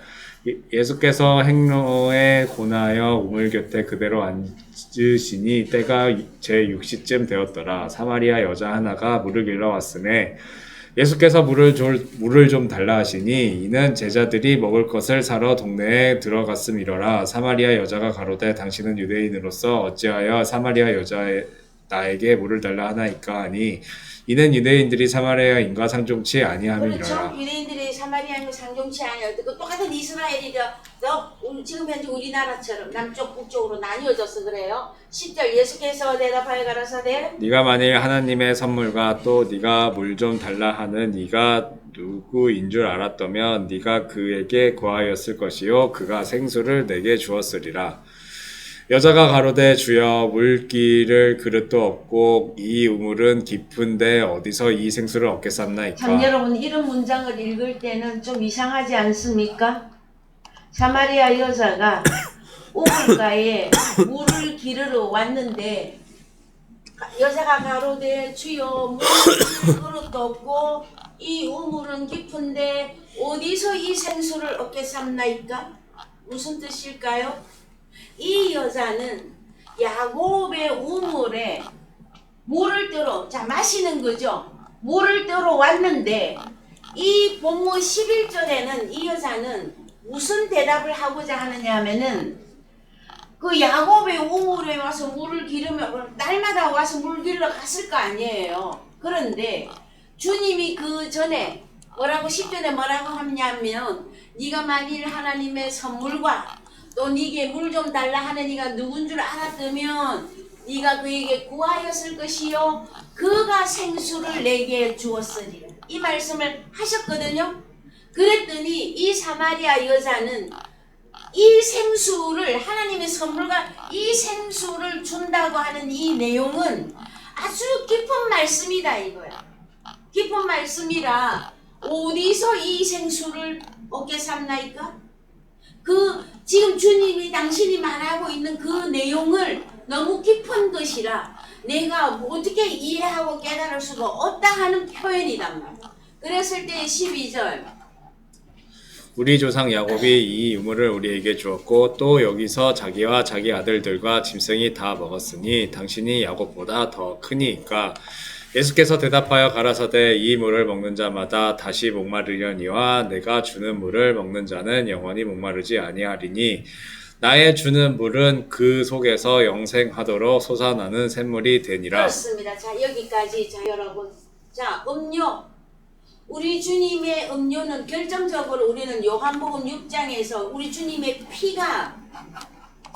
예수께서 행로에 고나하여 우물 곁에 그대로 앉으시니 때가 제6시쯤 되었더라. 사마리아 여자 하나가 물을 길러 왔음에 예수께서 물을 좀 달라 하시니 이는 제자들이 먹을 것을 사러 동네에 들어갔음이러라. 사마리아 여자가 가로되 당신은 유대인으로서 어찌하여 사마리아 여자의 나에게 물을 달라 하나이까 하니 이는 유대인들이 사마리아인과 상종치 아니함이니라. 그렇죠. 유대인들이 사마리아인과 상종치 아니할 때 똑같은 이스라엘이가 지금 현재 우리나라처럼 남쪽 북쪽으로 나뉘어져서 그래요. 10절 예수께서 대답하여 가라사대 네가 만일 하나님의 선물과 또 네가 물 좀 달라 하는 네가 누구인 줄 알았다면 네가 그에게 구하였을 것이요 그가 생수를 내게 주었으리라. 여자가 가로되 주여 물기를 그릇도 없고 이 우물은 깊은데 어디서 이 생수를 얻겠사옵나이까. 참 여러분 이런 문장을 읽을 때는 좀 이상하지 않습니까? 사마리아 여자가 우물가에 물을 기르러 왔는데 여자가 가로되 주여 물기를 그릇도 없고 이 우물은 깊은데 어디서 이 생수를 얻겠사옵나이까? 무슨 뜻일까요? 이 여자는 야곱의 우물에 물을 뜨러 마시는 거죠. 물을 뜨러 왔는데 이 본문 11절에는 이 여자는 무슨 대답을 하고자 하느냐 하면은 그 야곱의 우물에 와서 물을 기르면 날마다 와서 물 길러 갔을 거 아니에요. 그런데 주님이 그 전에 뭐라고 10절에 뭐라고 하냐면 네가 만일 하나님의 선물과 또 네게 물 좀 달라 하는 이가 누군 줄 알았다면 네가 그에게 구하였을 것이요 그가 생수를 내게 주었으리라. 이 말씀을 하셨거든요. 그랬더니 이 사마리아 여자는 이 생수를 하나님의 선물과 이 생수를 준다고 하는 이 내용은 아주 깊은 말씀이다 이거야. 깊은 말씀이라 어디서 이 생수를 얻겠사옵나이까? 지금 주님이 당신이 말하고 있는 그 내용을 너무 깊은 것이라 내가 어떻게 이해하고 깨달을 수가 없다 하는 표현이단 말이야. 그랬을 때 12절 우리 조상 야곱이 이 우물을 우리에게 주었고 또 여기서 자기와 자기 아들들과 짐승이 다 먹었으니 당신이 야곱보다 더 크니까. 예수께서 대답하여 가라사대 이 물을 먹는 자마다 다시 목마르려니와 내가 주는 물을 먹는 자는 영원히 목마르지 아니하리니 나의 주는 물은 그 속에서 영생하도록 솟아나는 샘물이 되니라. 그렇습니다. 자 여기까지 자 여러분 자 음료 우리 주님의 음료는 결정적으로 우리는 요한복음 6장에서 우리 주님의 피가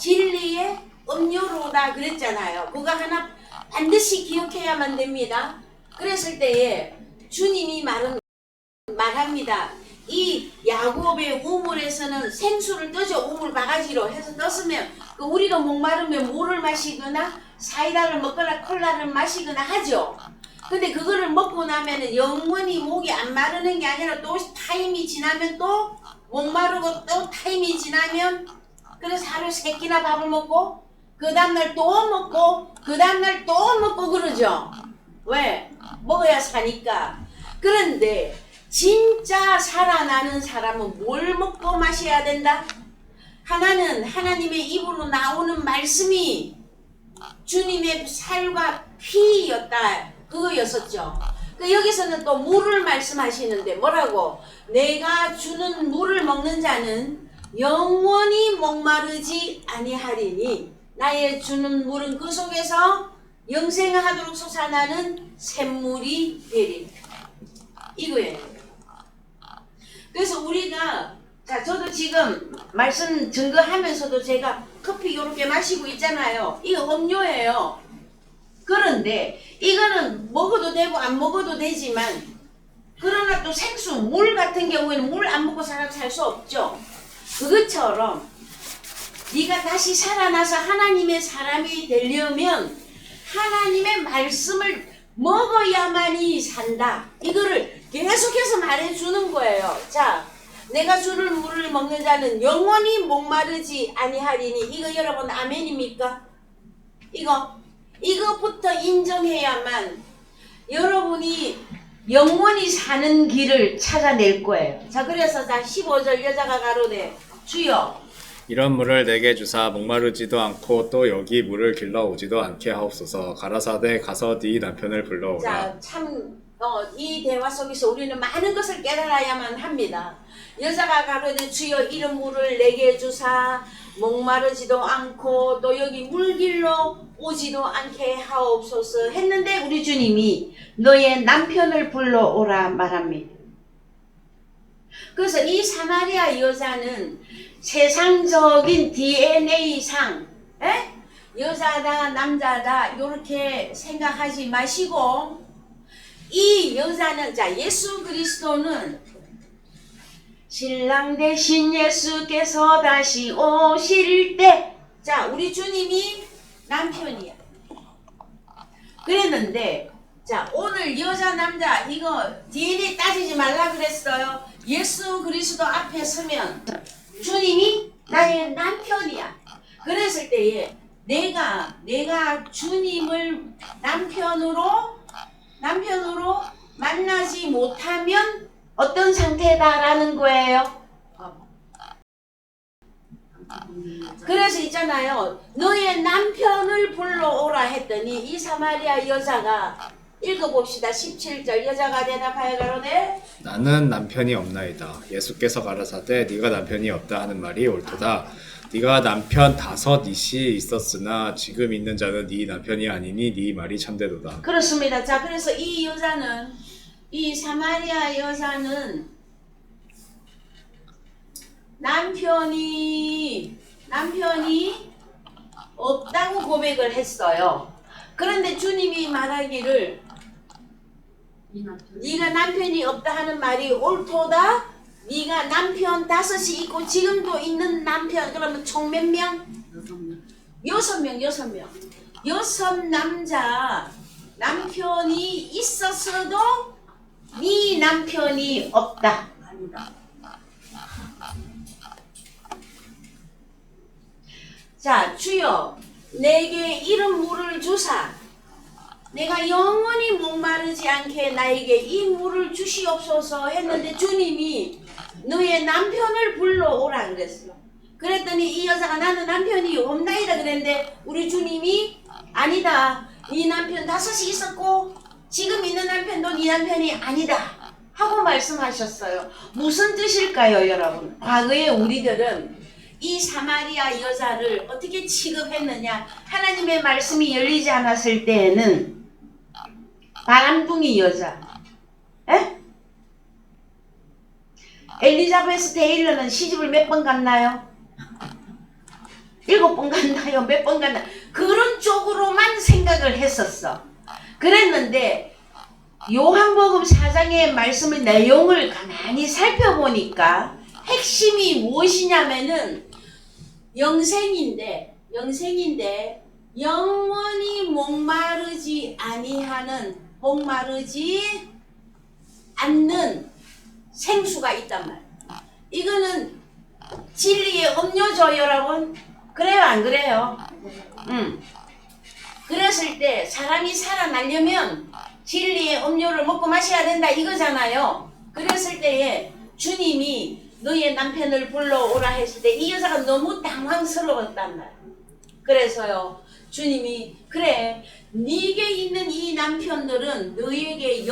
진리의 음료로다 그랬잖아요. 그거 하나 반드시 기억해야만 됩니다. 그랬을 때에 주님이 말합니다. 이 야곱의 우물에서는 생수를 떠줘 우물 바가지로 해서 떴으면 우리도 목마르면 물을 마시거나 사이다를 먹거나 콜라를 마시거나 하죠. 근데 그거를 먹고 나면은 영원히 목이 안 마르는 게 아니라 또 타임이 지나면 또 목마르고 또 타임이 지나면 그래서 하루 3끼나 밥을 먹고 그 다음날 또 먹고 그 다음날 또 먹고 그러죠. 왜? 먹어야 사니까. 그런데 진짜 살아나는 사람은 뭘 먹고 마셔야 된다? 하나는 하나님의 입으로 나오는 말씀이 주님의 살과 피였다. 그거였었죠. 여기서는 또 물을 말씀하시는데 뭐라고? 내가 주는 물을 먹는 자는 영원히 목마르지 아니하리니 나의 주는 물은 그 속에서 영생하도록 솟아나는 샘물이 되리라. 이거예요. 그래서 우리가 저도 지금 말씀 증거하면서도 제가 커피 요렇게 마시고 있잖아요. 이거 음료예요. 그런데 이거는 먹어도 되고 안 먹어도 되지만 그러나 또 생수, 물 같은 경우에는 물 안 먹고 사람 살 수 없죠. 그것처럼 네가 다시 살아나서 하나님의 사람이 되려면 하나님의 말씀을 먹어야만이 산다. 이거를 계속해서 말해주는 거예요. 자, 내가 주를 물을 먹는 자는 영원히 목마르지 아니하리니. 이거 여러분 아멘입니까? 이거부터 인정해야만 여러분이 영원히 사는 길을 찾아낼 거예요. 자, 그래서 자 15절 여자가 가로되 주여 이런 물을 내게 주사 목마르지도 않고 또 여기 물을 길러 오지도 않게 하옵소서. 가라사대 가서 네 남편을 불러오라. 자, 참, 이 대화 속에서 우리는 많은 것을 깨달아야만 합니다. 여자가 가로되 주여 이런 물을 내게 주사 목마르지도 않고 또 여기 물길로 오지도 않게 하옵소서 했는데 우리 주님이 너의 남편을 불러오라 말합니다. 그래서 이 사마리아 여자는 세상적인 DNA상 여자다 남자다 이렇게 생각하지 마시고 이 여자는 자 예수 그리스도는 신랑 대신 예수께서 다시 오실 때 자 우리 주님이 남편이야. 그랬는데 자 오늘 여자 남자 이거 DNA 따지지 말라 그랬어요. 예수 그리스도 앞에 서면 주님이 나의 남편이야. 그랬을 때에 내가 주님을 남편으로 만나지 못하면 어떤 상태다라는 거예요. 그래서 있잖아요. 너의 남편을 불러오라 했더니 이 사마리아 여자가 읽어봅시다. 17절 여자가 대답하여 가로되 나는 남편이 없나이다. 예수께서 가라사대 네가 남편이 없다 하는 말이 옳도다. 네가 남편 5이 있었으나 지금 있는 자는 네 남편이 아니니 네 말이 참되도다. 그렇습니다. 자 그래서 이 여자는 이 사마리아 여자는 남편이 없다고 고백을 했어요. 그런데 주님이 말하기를 네가 남편이 없다 하는 말이 옳도다. 네가 남편 5이 있고 지금도 있는 남편 그러면 총 몇 명? 6명. 6 남편이 있었어도 네 남편이 없다. 자 주여 내게 이런 물을 주사 내가 영원히 목마르지 않게 나에게 이 물을 주시옵소서 했는데 주님이 너의 남편을 불러오라 그랬어. 그랬더니 이 여자가 나는 남편이 없나이다 그랬는데 우리 주님이 아니다. 네 남편 5이 있었고 지금 있는 남편도 네 남편이 아니다 하고 말씀하셨어요. 무슨 뜻일까요 여러분? 과거에 우리들은 이 사마리아 여자를 어떻게 취급했느냐. 하나님의 말씀이 열리지 않았을 때에는 바람둥이 여자. 엘리자베스 데일러는 시집을 몇 번 갔나요? 7번 갔나요? 몇 번 갔나요? 그런 쪽으로만 생각을 했었어. 그랬는데 요한복음 4장의 말씀의 내용을 가만히 살펴보니까 핵심이 무엇이냐면은 영생인데 영원히 목마르지 않는 생수가 있단 말이에요. 이거는 진리의 음료죠 여러분. 그래요 안 그래요? 그랬을 때 사람이 살아나려면 진리의 음료를 먹고 마셔야 된다 이거잖아요. 그랬을 때에 주님이 너의 남편을 불러오라 했을 때 이 여자가 너무 당황스러웠단 말이에요. 그래서요 주님이 그래 네게 있는 이 남편들은 너에게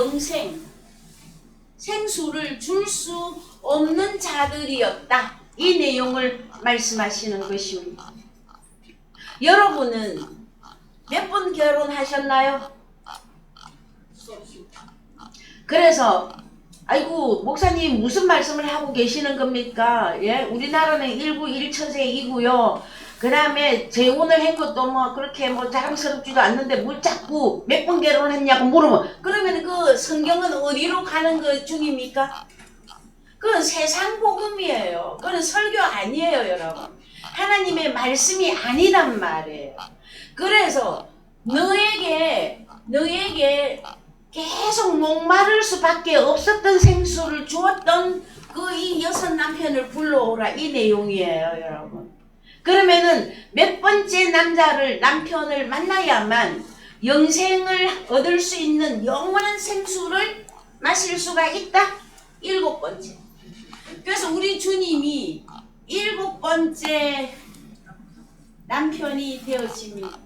생수를 줄 수 없는 자들이었다. 이 내용을 말씀하시는 것입니다. 여러분은 몇 번 결혼하셨나요? 그래서 아이고 목사님 무슨 말씀을 하고 계시는 겁니까? 예? 우리나라는 1구 1처제이고요. 그 다음에 재혼을 한 것도 뭐 그렇게 뭐 자랑스럽지도 않는데 뭘 자꾸 몇 번 결혼했냐고 물으면 그러면 그 성경은 어디로 가는 것 중입니까? 그건 세상 복음이에요. 그건 설교 아니에요 여러분. 하나님의 말씀이 아니란 말이에요. 그래서 너에게 계속 목마를 수밖에 없었던 생수를 주었던 그 이 여섯 남편을 불러오라, 이 내용이에요, 여러분. 그러면은 몇 번째 남편을 만나야만 영생을 얻을 수 있는 영원한 생수를 마실 수가 있다? 7번째. 그래서 우리 주님이 7번째 남편이 되었습니다.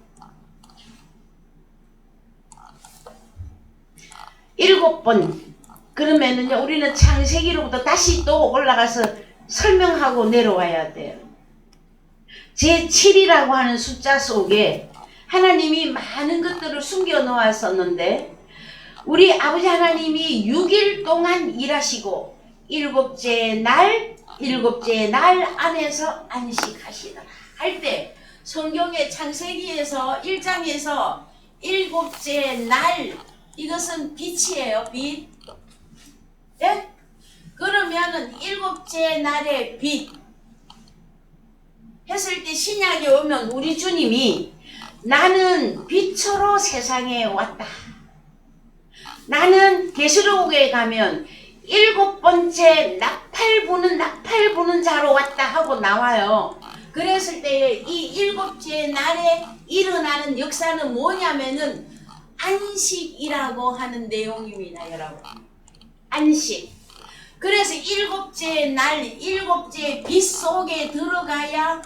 7번. 그러면은요, 우리는 창세기로부터 다시 또 올라가서 설명하고 내려와야 돼요. 제7이라고 하는 숫자 속에 하나님이 많은 것들을 숨겨 놓았었는데, 우리 아버지 하나님이 6일 동안 일하시고 7째 날 안에서 안식하시더라 할 때, 성경의 창세기에서 1장에서 7째 날, 이것은 빛이에요. 빛. 예? 그러면은 7째 날의 빛 했을 때, 신약에 오면 우리 주님이 나는 빛으로 세상에 왔다. 나는 계시록에 가면 7번째 나팔 부는 자로 왔다 하고 나와요. 그랬을 때에 이 7째 날에 일어나는 역사는 뭐냐면은 안식이라고 하는 내용입니다, 여러분. 안식. 그래서 7째 날, 7째 빛 속에 들어가야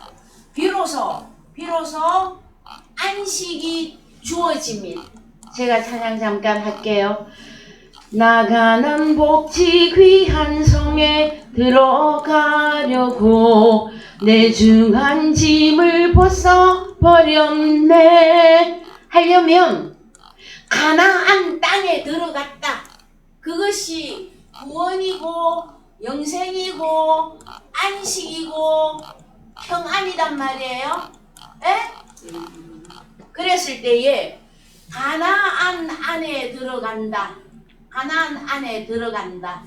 비로소 안식이 주어집니다. 제가 찬양 잠깐 할게요. 나가는 복지 귀한 성에 들어가려고 내 중한 짐을 벗어버렸네 하려면 가나안 땅에 들어갔다. 그것이 구원이고 영생이고 안식이고 평안이란 말이에요. 에? 그랬을 때에 가나안 안에 들어간다. 가나안 안에 들어간다.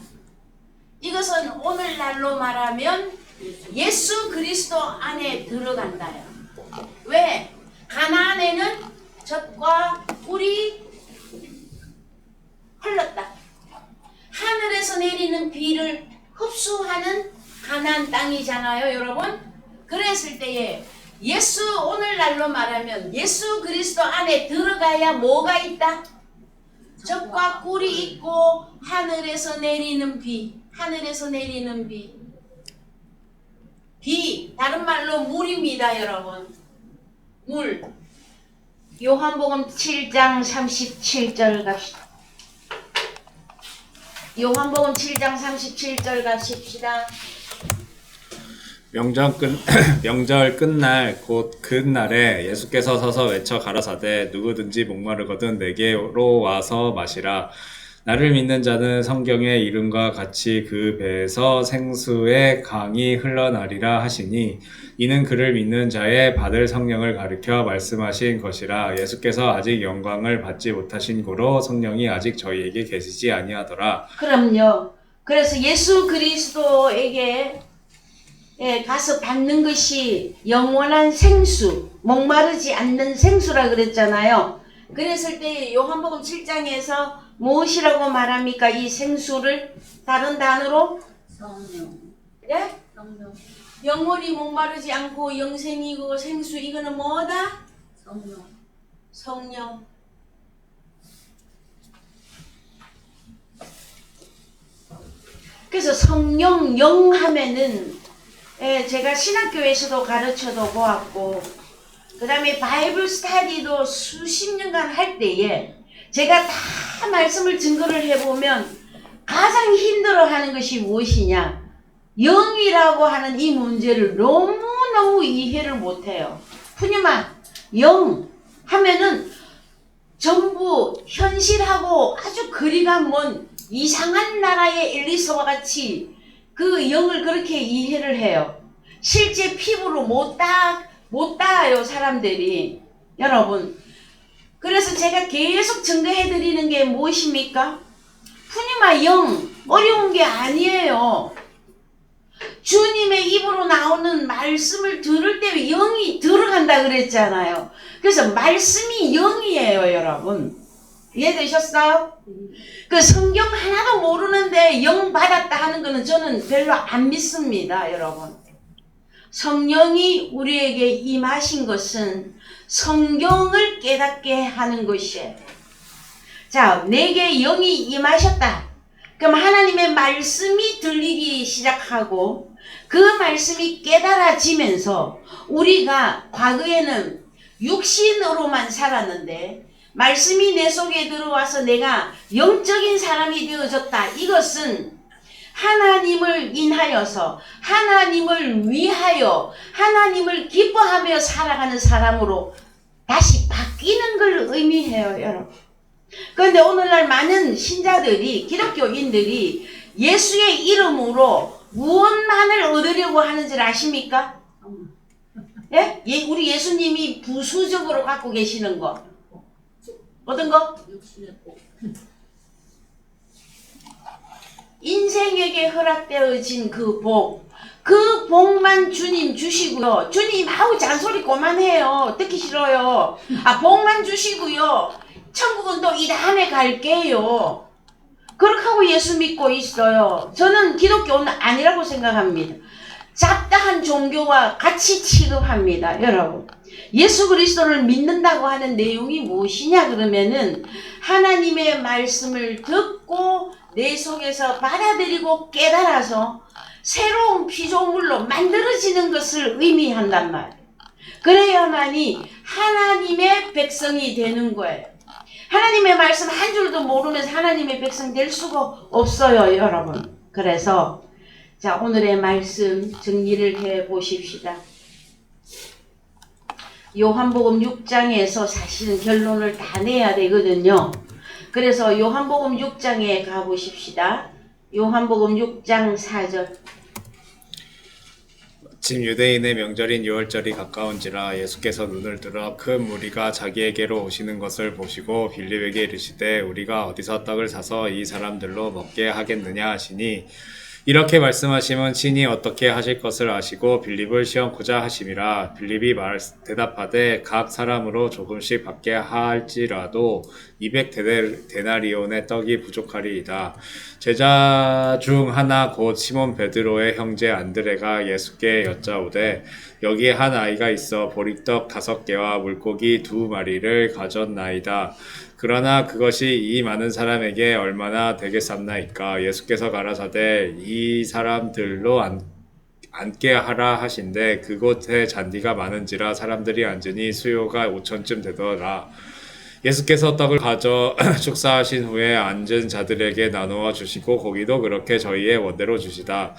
이것은 오늘날로 말하면 예수 그리스도 안에 들어간다요. 왜? 가나안에는 젖과 꿀이 흘렀다. 하늘에서 내리는 비를 흡수하는 가나안 땅이잖아요, 여러분. 그랬을 때에 오늘날로 말하면 예수 그리스도 안에 들어가야 뭐가 있다? 젖과 꿀이 있고 하늘에서 내리는 비. 비, 다른 말로 물입니다, 여러분. 물. 요한복음 7장 37절 갑시다. 요한복음 7장 37절 가십시다. 명절 끝날 곧 그날에 예수께서 서서 외쳐 가라사대 누구든지 목마르거든 내게로 와서 마시라. 나를 믿는 자는 성경의 이름과 같이 그 배에서 생수의 강이 흘러나리라 하시니, 이는 그를 믿는 자의 받을 성령을 가리켜 말씀하신 것이라. 예수께서 아직 영광을 받지 못하신 고로 성령이 아직 저희에게 계시지 아니하더라. 그럼요. 그래서 예수 그리스도에게 가서 받는 것이 영원한 생수, 목마르지 않는 생수라 그랬잖아요. 그랬을 때 요한복음 7장에서 무엇이라고 말합니까? 이 생수를 다른 단어로? 성령. 예? 성령. 영원히 목마르지 않고 영생이고 생수, 이거는 뭐다? 성령. 성령. 그래서 성령, 영 하면은 제가 신학교에서도 가르쳐도 보았고, 그 다음에 바이블 스타디도 수십 년간 할 때에 제가 다 말씀을 증거를 해보면 가장 힘들어하는 것이 무엇이냐? 영이라고 하는 이 문제를 너무너무 이해를 못해요. 푸님아, 영 하면은 전부 현실하고 아주 거리가 먼 이상한 나라의 앨리스와 같이 그 영을 그렇게 이해를 해요. 실제 피부로 못 닿아요, 사람들이. 여러분. 그래서 제가 계속 증거해 드리는 게 무엇입니까? 푸님아, 영 어려운 게 아니에요. 주님의 입으로 나오는 말씀을 들을 때 영이 들어간다 그랬잖아요. 그래서 말씀이 영이에요, 여러분. 이해되셨어요? 그 성경 하나도 모르는데 영 받았다 하는 거는 저는 별로 안 믿습니다, 여러분. 성령이 우리에게 임하신 것은 성경을 깨닫게 하는 것이에요. 자, 내게 영이 임하셨다. 그럼 하나님의 말씀이 들리기 시작하고 그 말씀이 깨달아지면서 우리가 과거에는 육신으로만 살았는데 말씀이 내 속에 들어와서 내가 영적인 사람이 되어졌다. 이것은 하나님을 인하여서 하나님을 위하여 하나님을 기뻐하며 살아가는 사람으로 다시 바뀌는 걸 의미해요, 여러분. 그런데 오늘날 많은 신자들이, 기독교인들이 예수의 이름으로 무엇만을 얻으려고 하는 줄 아십니까? 예? 우리 예수님이 부수적으로 갖고 계시는 거. 어떤 거? 인생에게 허락되어진 그 복. 그 복만 주님 주시고요. 주님 아우 잔소리 그만해요. 듣기 싫어요. 복만 주시고요. 천국은 또 이 다음에 갈게요. 그렇게 하고 예수 믿고 있어요. 저는 기독교는 아니라고 생각합니다. 잡다한 종교와 같이 취급합니다, 여러분. 예수 그리스도를 믿는다고 하는 내용이 무엇이냐 그러면은 하나님의 말씀을 듣고 내 속에서 받아들이고 깨달아서 새로운 피조물로 만들어지는 것을 의미한단 말이에요. 그래야만이 하나님의 백성이 되는 거예요. 하나님의 말씀 한 줄도 모르면서 하나님의 백성 될 수가 없어요, 여러분. 그래서 자, 오늘의 말씀 정리를 해 보십시다. 요한복음 6장에서 사실은 결론을 다 내야 되거든요. 그래서 요한복음 6장에 가보십시다. 요한복음 6장 4절. 마침 유대인의 명절인 유월절이 가까운지라 예수께서 눈을 들어 큰 무리가 자기에게로 오시는 것을 보시고 빌립에게 이르시되 우리가 어디서 떡을 사서 이 사람들로 먹게 하겠느냐 하시니 이렇게 말씀하시면 친히 어떻게 하실 것을 아시고 빌립을 시험코자 하심이라. 빌립이 대답하되 각 사람으로 조금씩 받게 할지라도 200데나리온의 떡이 부족하리이다. 제자 중 하나 곧 시몬 베드로의 형제 안드레가 예수께 여짜오되 여기 한 아이가 있어 보리떡 5개와 물고기 2마리를 가졌나이다. 그러나 그것이 이 많은 사람에게 얼마나 되겠삼나이까. 예수께서 가라사대 이 사람들로 앉게 하라 하신대 그곳에 잔디가 많은지라 사람들이 앉으니 수요가 5천쯤 되더라. 예수께서 떡을 가져 축사하신 후에 앉은 자들에게 나누어 주시고 고기도 그렇게 저희의 원대로 주시다.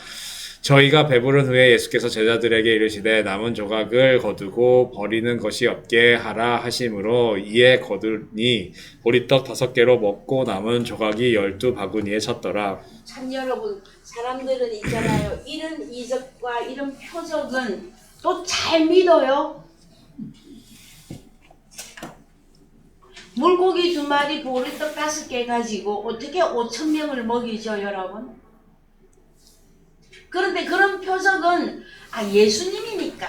저희가 배부른 후에 예수께서 제자들에게 이르시되 남은 조각을 거두고 버리는 것이 없게 하라 하심으로 이에 거두니 보리떡 5개로 먹고 남은 조각이 12바구니에 찼더라. 참 여러분, 사람들은 있잖아요. 이런 이적과 이런 표적은 또 잘 믿어요. 물고기 2마리, 보리떡 5개 가지고 어떻게 5,000명을 먹이죠, 여러분? 그런데 그런 표적은 예수님이니까,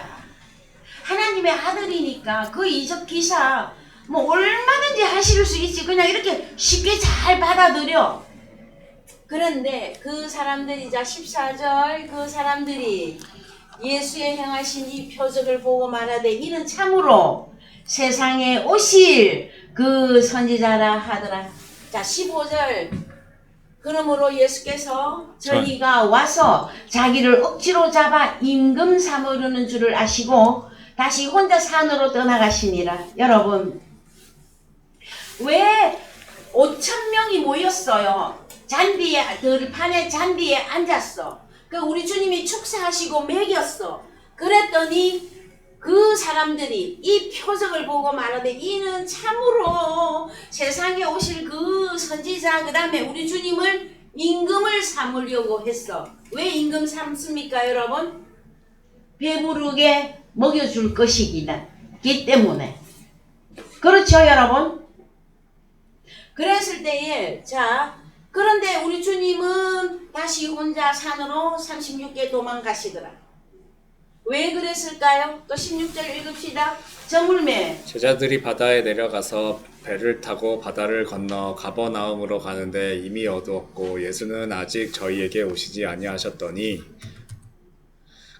하나님의 아들이니까 그 이적 기사 뭐 얼마든지 하실 수 있지. 그냥 이렇게 쉽게 잘 받아들여. 그런데 그 사람들이자 14절 그 사람들이 예수의 행하신 이 표적을 보고 말하되 이는 참으로 세상에 오실 그 선지자라 하더라. 자, 15절. 그러므로 예수께서 저희가 와서 자기를 억지로 잡아 임금 삼으려는 줄을 아시고 다시 혼자 산으로 떠나가시니라. 여러분, 왜 5,000명이 모였어요? 들판에 잔디에 앉았어. 그 우리 주님이 축사하시고 먹였어. 그랬더니 그 사람들이 이 표적을 보고 말하되 이는 참으로 세상에 오실 그 선지자, 그 다음에 우리 주님을 임금을 삼으려고 했어. 왜 임금 삼습니까, 여러분? 배부르게 먹여줄 것이기 때문에. 그렇죠, 여러분? 그랬을 때에 자 그런데 우리 주님은 다시 혼자 산으로 36개 도망가시더라. 왜 그랬을까요? 또 16절 읽읍시다. 저물매. 제자들이 바다에 내려가서 배를 타고 바다를 건너 가버나움으로 가는데 이미 어두웠고 예수는 아직 저희에게 오시지 아니하셨더니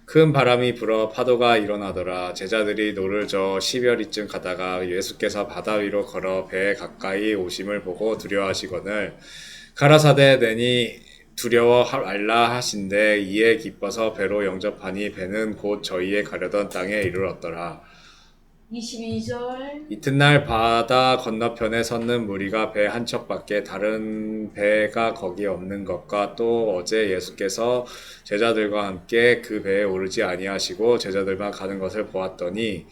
큰 바람이 불어 파도가 일어나더라. 제자들이 노를 저어 10여리쯤 가다가 예수께서 바다 위로 걸어 배에 가까이 오심을 보고 두려워하시거늘 가라사대 내니 두려워 알라 하신대 이에 기뻐서 배로 영접하니 배는 곧 저희의 가려던 땅에 이르렀더라. 22절. 이튿날 바다 건너편에 섰는 무리가 배 한 척밖에 다른 배가 거기 없는 것과 또 어제 예수께서 제자들과 함께 그 배에 오르지 아니하시고 제자들만 가는 것을 보았더니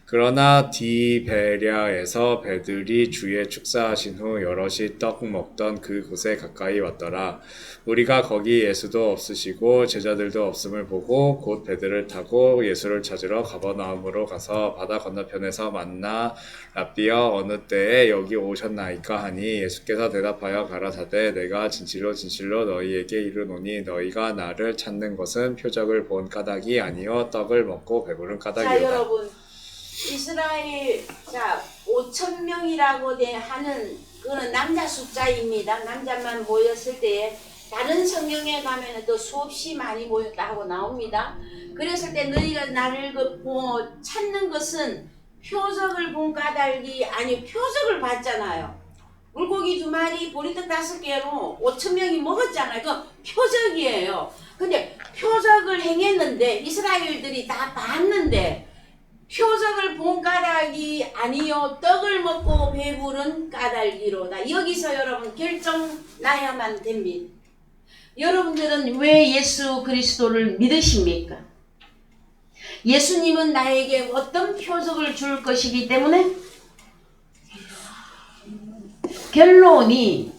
그러나 디베랴에서 배들이 주의 축사하신 후 여럿이 떡 먹던 그 곳에 가까이 왔더라. 우리가 거기 예수도 없으시고 제자들도 없음을 보고 곧 배들을 타고 예수를 찾으러 가버나움으로 가서 바다 건너편에서 만나 랍비여 어느 때에 여기 오셨나이까 하니 예수께서 대답하여 가라사대 내가 진실로 진실로 너희에게 이르노니 너희가 나를 찾는 것은 표적을 본 까닭이 아니요 떡을 먹고 배부른 자, 까닭이로다. 여러분. 이스라엘 5,000명이라고 하는 그거는 남자 숫자입니다. 남자만 모였을 때에 다른 성경에 가면은 또 수없이 많이 모였다 하고 나옵니다. 그랬을 때 너희가 나를 찾는 것은 표적을 본 까닭이 아니 표적을 봤잖아요. 물고기 2마리 보리떡 5개로 5,000명이 먹었잖아요. 그건 표적이에요. 근데 표적을 행했는데 이스라엘들이 다 봤는데 표적을 본 까닭이 아니요 떡을 먹고 배부른 까닭이로다. 여기서 여러분 결정 나야만 됩니다. 여러분들은 왜 예수 그리스도를 믿으십니까? 예수님은 나에게 어떤 표적을 줄 것이기 때문에 결론이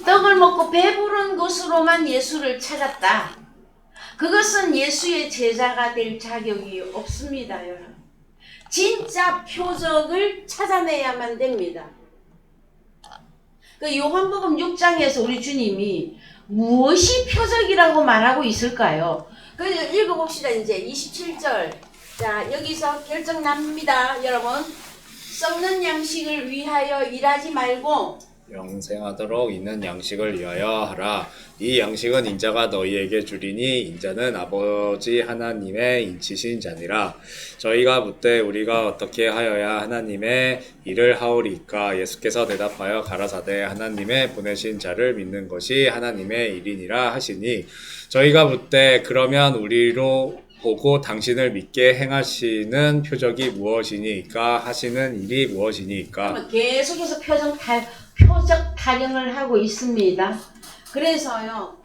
떡을 먹고 배부른 것으로만 예수를 찾았다. 그것은 예수의 제자가 될 자격이 없습니다, 여러분. 진짜 표적을 찾아내야만 됩니다. 그 요한복음 6장에서 우리 주님이 무엇이 표적이라고 말하고 있을까요? 그래서 읽어봅시다. 이제 27절. 자, 여기서 결정 납니다, 여러분. 썩는 양식을 위하여 일하지 말고 영생하도록 있는 양식을 위하여 하라. 이 양식은 인자가 너희에게 주리니 인자는 아버지 하나님의 인치신 자니라. 저희가 묻되 우리가 어떻게 하여야 하나님의 일을 하오리까? 예수께서 대답하여 가라사대 하나님의 보내신 자를 믿는 것이 하나님의 일이니라 하시니 저희가 묻되 그러면 우리로 보고 당신을 믿게 행하시는 표적이 무엇이니까 하시는 일이 무엇이니까? 계속해서 표적 타령을 하고 있습니다. 그래서요,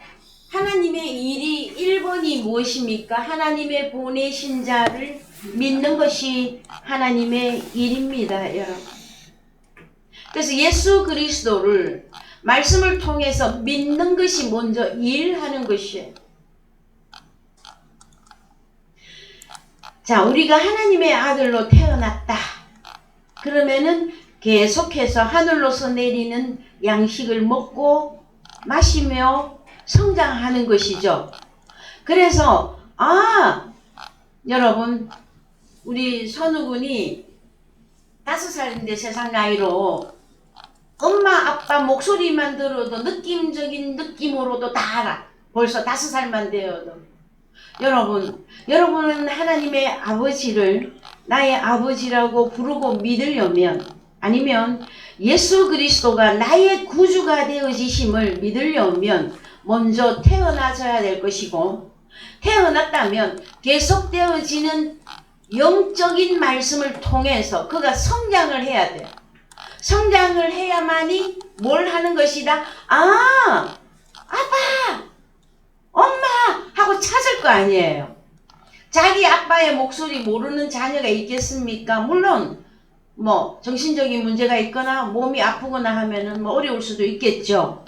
하나님의 일이 1번이 무엇입니까? 하나님의 보내신 자를 믿는 것이 하나님의 일입니다, 여러분. 그래서 예수 그리스도를 말씀을 통해서 믿는 것이 먼저 일하는 것이에요. 자, 우리가 하나님의 아들로 태어났다. 그러면은 계속해서 하늘로서 내리는 양식을 먹고 마시며 성장하는 것이죠. 그래서 여러분 우리 선우군이 5살인데 세상 나이로 엄마 아빠 목소리만 들어도 느낌적인 느낌으로도 다 알아. 벌써 5살만 되어도. 여러분은 하나님의 아버지를 나의 아버지라고 부르고 믿으려면 아니면 예수 그리스도가 나의 구주가 되어지심을 믿으려면 먼저 태어나져야 될 것이고 태어났다면 계속되어지는 영적인 말씀을 통해서 그가 성장을 해야 돼요. 성장을 해야만이 뭘 하는 것이다? 아빠! 엄마! 하고 찾을 거 아니에요. 자기 아빠의 목소리 모르는 자녀가 있겠습니까? 물론 정신적인 문제가 있거나 몸이 아프거나 하면은 어려울 수도 있겠죠.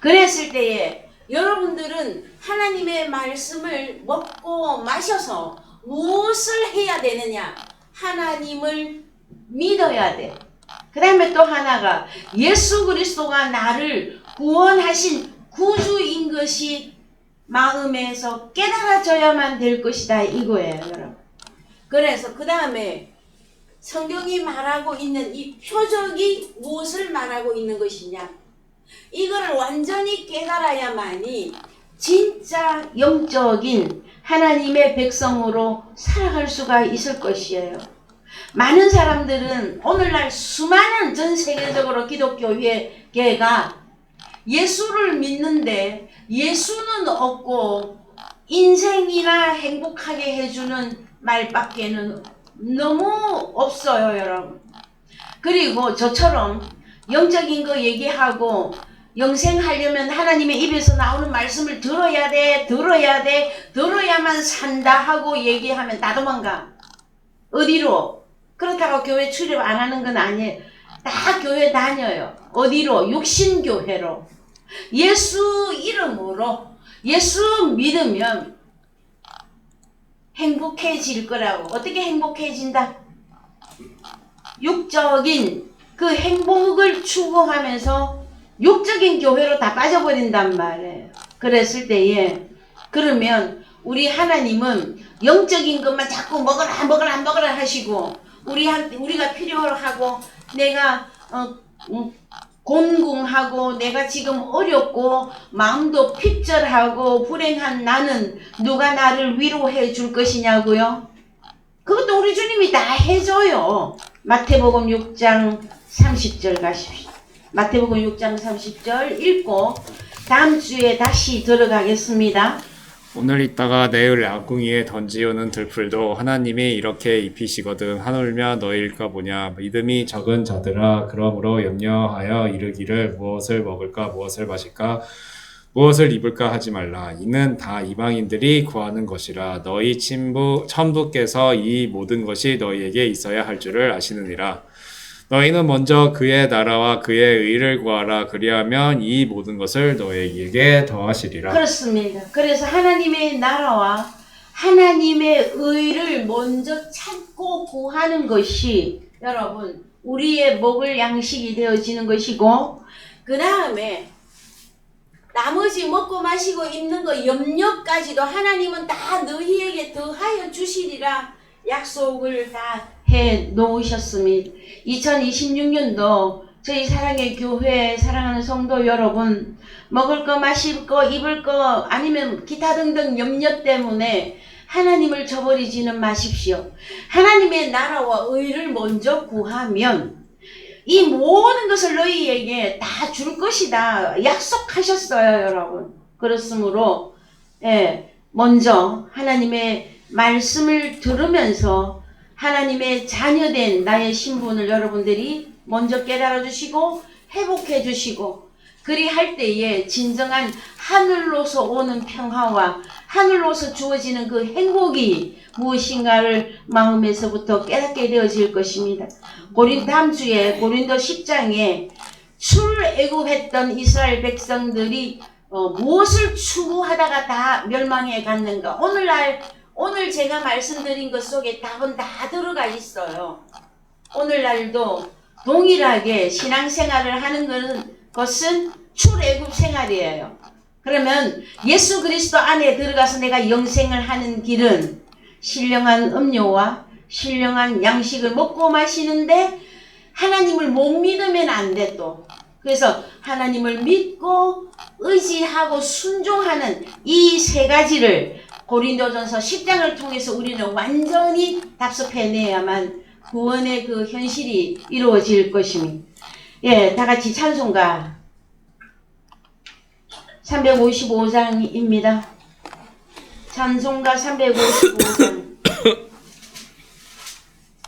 그랬을 때에 여러분들은 하나님의 말씀을 먹고 마셔서 무엇을 해야 되느냐? 하나님을 믿어야 돼. 그 다음에 또 하나가 예수 그리스도가 나를 구원하신 구주인 것이 마음에서 깨달아져야만 될 것이다 이거예요, 여러분. 그래서 그 다음에 성경이 말하고 있는 이 표적이 무엇을 말하고 있는 것이냐, 이거를 완전히 깨달아야만이 진짜 영적인 하나님의 백성으로 살아갈 수가 있을 것이에요. 많은 사람들은 오늘날 수많은 전 세계적으로 기독교회가 예수를 믿는데 예수는 없고 인생이나 행복하게 해주는 말밖에는 너무 없어요, 여러분. 그리고 저처럼 영적인 거 얘기하고 영생하려면 하나님의 입에서 나오는 말씀을 들어야 돼, 들어야만 산다 하고 얘기하면 다 도망가. 어디로? 그렇다고 교회 출입 안 하는 건 아니에요. 다 교회 다녀요. 어디로? 육신교회로. 예수 이름으로, 예수 믿으면 행복해질 거라고. 어떻게 행복해진다? 육적인 그 행복을 추구하면서 육적인 교회로 다 빠져버린단 말이에요. 그랬을 때에, 그러면 우리 하나님은 영적인 것만 자꾸 먹으라 하시고, 우리가 필요하고, 내가 곤궁하고, 내가 지금 어렵고 마음도 핍절하고 불행한 나는 누가 나를 위로해 줄 것이냐고요? 그것도 우리 주님이 다 해줘요. 마태복음 6장 30절 가십시오. 마태복음 6장 30절 읽고 다음 주에 다시 들어가겠습니다. 오늘 있다가 내일 아궁이에 던지우는 들풀도 하나님이 이렇게 입히시거든 하물며 너희일까 보냐. 믿음이 적은 자들아, 그러므로 염려하여 이르기를 무엇을 먹을까 무엇을 마실까 무엇을 입을까 하지 말라. 이는 다 이방인들이 구하는 것이라. 너희 천부께서 이 모든 것이 너희에게 있어야 할 줄을 아시느니라. 너희는 먼저 그의 나라와 그의 의를 구하라. 그리하면 이 모든 것을 너희에게 더하시리라. 그렇습니다. 그래서 하나님의 나라와 하나님의 의를 먼저 찾고 구하는 것이 여러분 우리의 먹을 양식이 되어지는 것이고, 그 다음에 나머지 먹고 마시고 입는 거 염려까지도 하나님은 다 너희에게 더하여 주시리라 약속을 다 해 놓으셨습니다. 2026년도 저희 사랑의 교회 사랑하는 성도 여러분, 먹을 거 마실 거 입을 거 아니면 기타 등등 염려 때문에 하나님을 저버리지는 마십시오. 하나님의 나라와 의를 먼저 구하면 이 모든 것을 너희에게 다 줄 것이다 약속하셨어요, 여러분. 그렇으므로 먼저 하나님의 말씀을 들으면서 하나님의 자녀된 나의 신분을 여러분들이 먼저 깨달아 주시고 회복해 주시고, 그리할 때에 진정한 하늘로서 오는 평화와 하늘로서 주어지는 그 행복이 무엇인가를 마음에서부터 깨닫게 되어질 것입니다. 다음 주에 고린도 10장에 출애굽했던 이스라엘 백성들이 무엇을 추구하다가 다 멸망해 갔는가. 오늘 제가 말씀드린 것 속에 답은 다 들어가 있어요. 오늘날도 동일하게 신앙생활을 하는 것은 출애굽 생활이에요. 그러면 예수 그리스도 안에 들어가서 내가 영생을 하는 길은 신령한 음료와 신령한 양식을 먹고 마시는데 하나님을 못 믿으면 안 돼 또. 그래서 하나님을 믿고 의지하고 순종하는 이 세 가지를 고린도전서 10장을 통해서 우리는 완전히 답습해내야만 구원의 그 현실이 이루어질 것입니다. 다 같이 찬송가 355장입니다. 찬송가 355장